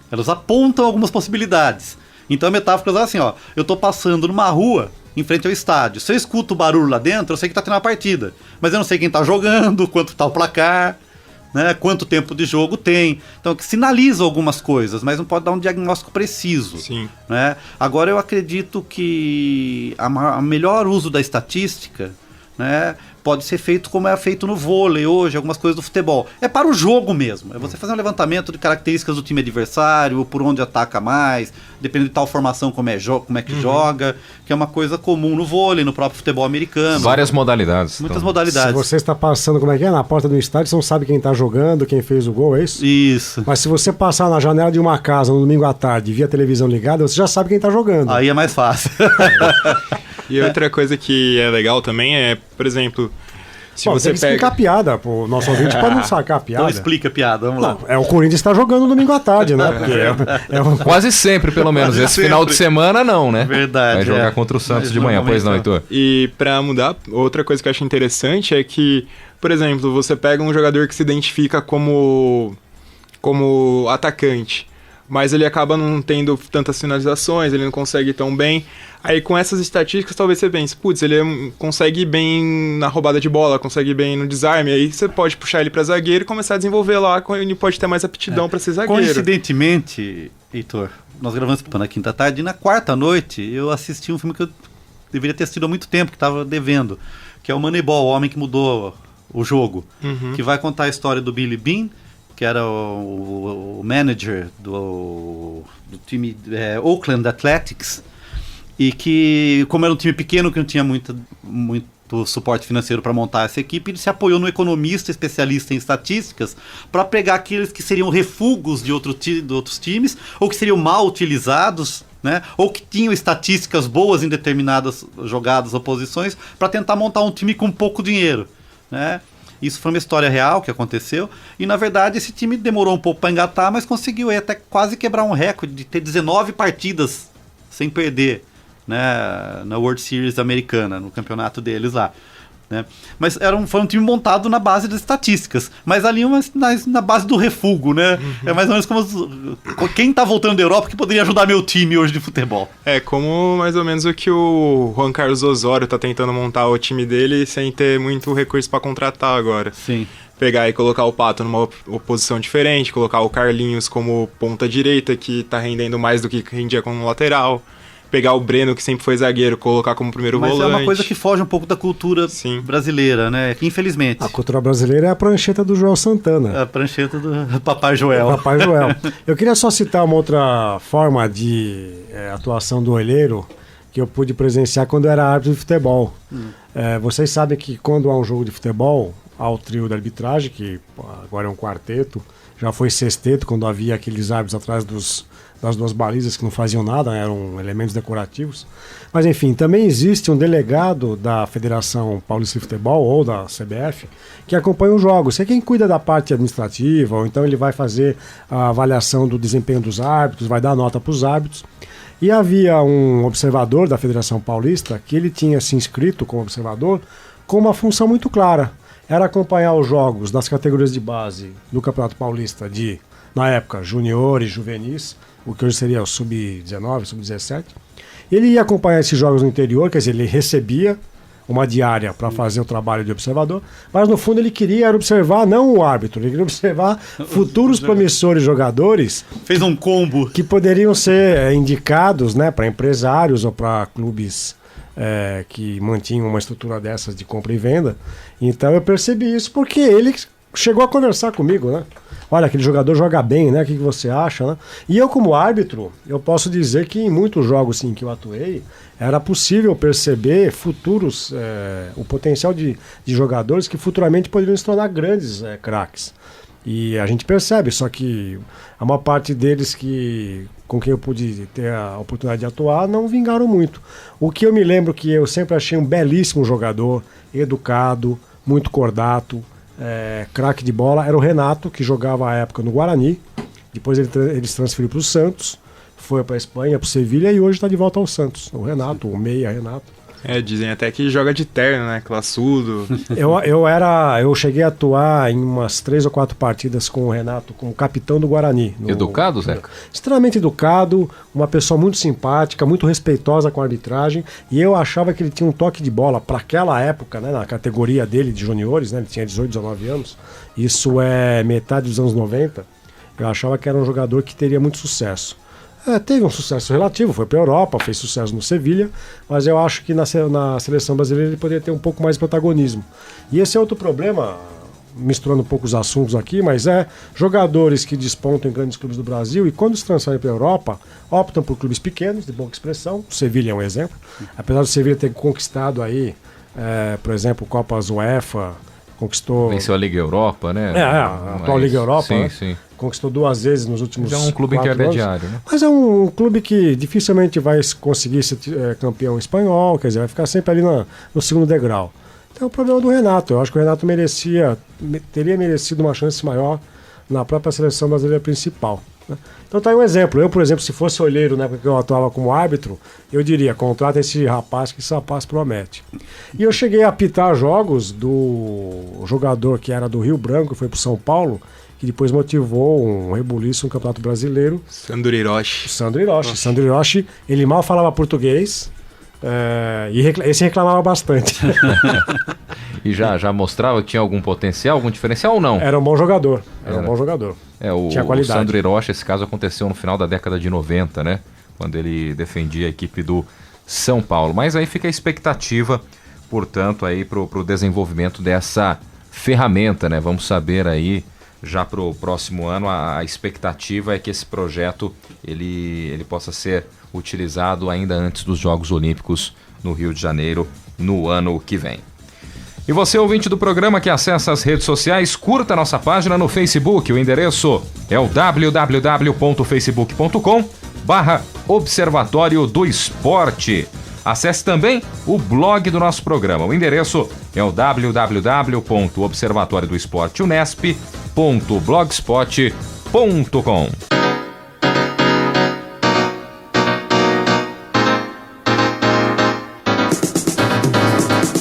Elas apontam algumas possibilidades. Então a metáfora é usar assim, ó, eu tô passando numa rua em frente ao estádio. Se eu escuto o barulho lá dentro, eu sei que tá tendo uma partida. Mas eu não sei quem tá jogando, quanto tá o placar, né, quanto tempo de jogo tem. Então que sinaliza algumas coisas, mas não pode dar um diagnóstico preciso. Sim. Né? Agora eu acredito que o melhor uso da estatística, né, pode ser feito como é feito no vôlei hoje, algumas coisas do futebol. É para o jogo mesmo. É você fazer um levantamento de características do time adversário, por onde ataca mais, dependendo de tal formação, como é que joga, que é uma coisa comum no vôlei, no próprio futebol americano. Várias modalidades. Muitas modalidades. Se você está passando, na porta do estádio, você não sabe quem está jogando, quem fez o gol, é isso? Isso. Mas se você passar na janela de uma casa no domingo à tarde e via a televisão ligada, você já sabe quem está jogando. Aí é mais fácil. E outra coisa que é legal também é, por exemplo, se você tem que explicar a piada, o nosso ouvinte pode não sacar a piada. Então explica a piada, vamos lá. O Corinthians está jogando no domingo à tarde, né? Porque Quase sempre, pelo menos. Quase Esse sempre. final de semana não, né? Verdade. Vai jogar contra o Santos de manhã, pois não, Heitor? E pra mudar, outra coisa que eu acho interessante é que, por exemplo, você pega um jogador que se identifica como atacante, mas ele acaba não tendo tantas finalizações, ele não consegue ir tão bem. Aí com essas estatísticas talvez você pense, putz, ele consegue ir bem na roubada de bola, consegue ir bem no desarme, aí você pode puxar ele pra zagueiro e começar a desenvolver lá, ele pode ter mais aptidão pra ser zagueiro. Coincidentemente, Heitor, nós gravamos na quinta tarde e na quarta noite eu assisti um filme que eu deveria ter assistido há muito tempo, que estava devendo, que é o Moneyball, o homem que mudou o jogo, que vai contar a história do Billy Bean, que era o manager do time Oakland Athletics, e que, como era um time pequeno que não tinha muito suporte financeiro para montar essa equipe, ele se apoiou no economista especialista em estatísticas para pegar aqueles que seriam refugos de outros times, ou que seriam mal utilizados, né, ou que tinham estatísticas boas em determinadas jogadas ou posições, para tentar montar um time com pouco dinheiro, né? Isso foi uma história real que aconteceu, e na verdade esse time demorou um pouco para engatar, mas conseguiu até quase quebrar um recorde de ter 19 partidas sem perder, né, na World Series americana, no campeonato deles lá. Né? Mas foi um time montado na base das estatísticas, mas ali na base do refúgio, né? É mais ou menos como quem tá voltando da Europa que poderia ajudar meu time hoje de futebol. É como mais ou menos o que o Juan Carlos Osório tá tentando montar o time dele sem ter muito recurso para contratar agora. Sim. Pegar e colocar o Pato numa posição diferente, colocar o Carlinhos como ponta direita, que tá rendendo mais do que rendia como lateral. Pegar o Breno, que sempre foi zagueiro, colocar como primeiro volante. Mas é uma coisa que foge um pouco da cultura brasileira, né? Que, infelizmente. A cultura brasileira é a prancheta do Joel Santana. A prancheta do Papai Joel. Papai Joel. Eu queria só citar uma outra forma de atuação do olheiro que eu pude presenciar quando eu era árbitro de futebol. Vocês sabem que quando há um jogo de futebol, há o trio da arbitragem, que agora é um quarteto, já foi sexteto quando havia aqueles árbitros atrás das duas balizas que não faziam nada, eram elementos decorativos. Mas enfim, também existe um delegado da Federação Paulista de Futebol ou da CBF que acompanha os jogos. É quem cuida da parte administrativa, ou então ele vai fazer a avaliação do desempenho dos árbitros, vai dar nota para os árbitros. E havia um observador da Federação Paulista que ele tinha se inscrito como observador com uma função muito clara. Era acompanhar os jogos das categorias de base do Campeonato Paulista de, na época, juniores, juvenis, o que hoje seria o sub-19, sub-17. Ele ia acompanhar esses jogos no interior, quer dizer, ele recebia uma diária para fazer o trabalho de observador, mas no fundo ele queria observar não o árbitro, ele queria observar futuros promissores jogadores. Fez um combo. Que poderiam ser indicados, né, para empresários ou para clubes que mantinham uma estrutura dessas de compra e venda. Então eu percebi isso porque ele chegou a conversar comigo, né? Olha, aquele jogador joga bem, né? O que você acha, né? E eu, como árbitro, eu posso dizer que em muitos jogos sim, que eu atuei, era possível perceber futuros, o potencial de jogadores que futuramente poderiam se tornar grandes craques. E a gente percebe, só que a maior parte deles com quem eu pude ter a oportunidade de atuar não vingaram muito. O que eu me lembro que eu sempre achei um belíssimo jogador, educado, muito cordato, craque de bola, era o Renato, que jogava à época no Guarani. Depois ele se transferiu para o Santos, foi para a Espanha, para o Sevilha e hoje está de volta ao Santos. O Renato, o meia Renato. Dizem até que joga de terno, né? Classudo. Eu cheguei a atuar em umas 3 ou 4 partidas com o Renato, como capitão do Guarani. Educado, Zeca? Extremamente educado, uma pessoa muito simpática, muito respeitosa com a arbitragem, e eu achava que ele tinha um toque de bola para aquela época, né, na categoria dele de juniores, né, ele tinha 18, 19 anos, isso é metade dos anos 90, eu achava que era um jogador que teria muito sucesso. Teve um sucesso relativo, foi para a Europa, fez sucesso no Sevilha, mas eu acho que na seleção brasileira ele poderia ter um pouco mais de protagonismo. E esse é outro problema, misturando um pouco os assuntos aqui, mas jogadores que despontam em grandes clubes do Brasil e quando se transferem para a Europa, optam por clubes pequenos, de boa expressão. O Sevilha é um exemplo. Apesar do Sevilha ter conquistado aí, por exemplo, Copas UEFA, conquistou... Venceu a Liga Europa, né? A atual Liga Europa, sim, né? Sim. Conquistou 2 vezes nos últimos 4 anos. Já é um clube intermediário, né? Mas é um clube que dificilmente vai conseguir ser campeão espanhol, quer dizer, vai ficar sempre ali no segundo degrau. Então é o problema do Renato. Eu acho que o Renato teria merecido uma chance maior na própria seleção brasileira principal, né? Então tá aí um exemplo. Eu, por exemplo, se fosse olheiro na época que eu atuava como árbitro, eu diria, contrata esse rapaz que esse rapaz promete. E eu cheguei a apitar jogos do jogador que era do Rio Branco, foi pro São Paulo, que depois motivou um rebuliço no Campeonato Brasileiro. Sandro Hiroshi. Sandro Hiroshi, ele mal falava português, e esse reclamava bastante. E já mostrava que tinha algum potencial, algum diferencial ou não? Era um bom jogador. Era um bom jogador. Tinha qualidade. O Sandro Hiroshi, esse caso aconteceu no final da década de 90, né? Quando ele defendia a equipe do São Paulo. Mas aí fica a expectativa, portanto, aí pro desenvolvimento dessa ferramenta, né? Vamos saber aí, já pro próximo ano, a expectativa é que esse projeto ele possa ser utilizado ainda antes dos Jogos Olímpicos no Rio de Janeiro, no ano que vem. E você, ouvinte do programa que acessa as redes sociais, curta a nossa página no Facebook. O endereço é o www.facebook.com/Observatório do Esporte. Acesse também o blog do nosso programa. O endereço é o www.observatoriodoesporteunesp.blogspot.com.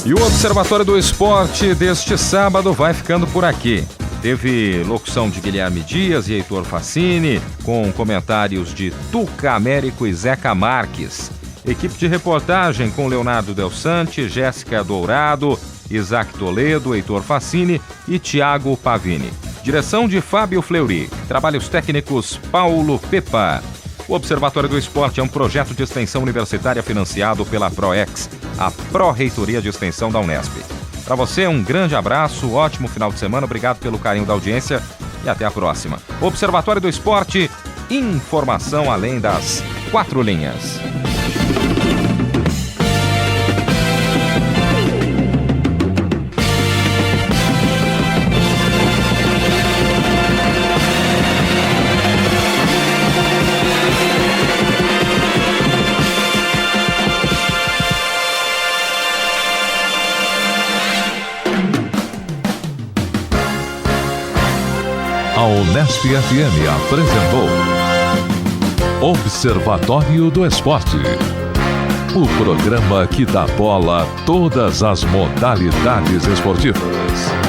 E o Observatório do Esporte deste sábado vai ficando por aqui. Teve locução de Guilherme Dias e Heitor Facini, com comentários de Tuca Américo e Zeca Marques. Equipe de reportagem com Leonardo Del Sante, Jéssica Dourado, Isaac Toledo, Heitor Facini e Tiago Pavini. Direção de Fábio Fleury. Trabalhos técnicos Paulo Pepa. O Observatório do Esporte é um projeto de extensão universitária financiado pela ProEx, a Pró-Reitoria de Extensão da Unesp. Para você, um grande abraço, ótimo final de semana, obrigado pelo carinho da audiência e até a próxima. Observatório do Esporte, informação além das 4 linhas. A Unesp FM apresentou Observatório do Esporte, o programa que dá bola a todas as modalidades esportivas.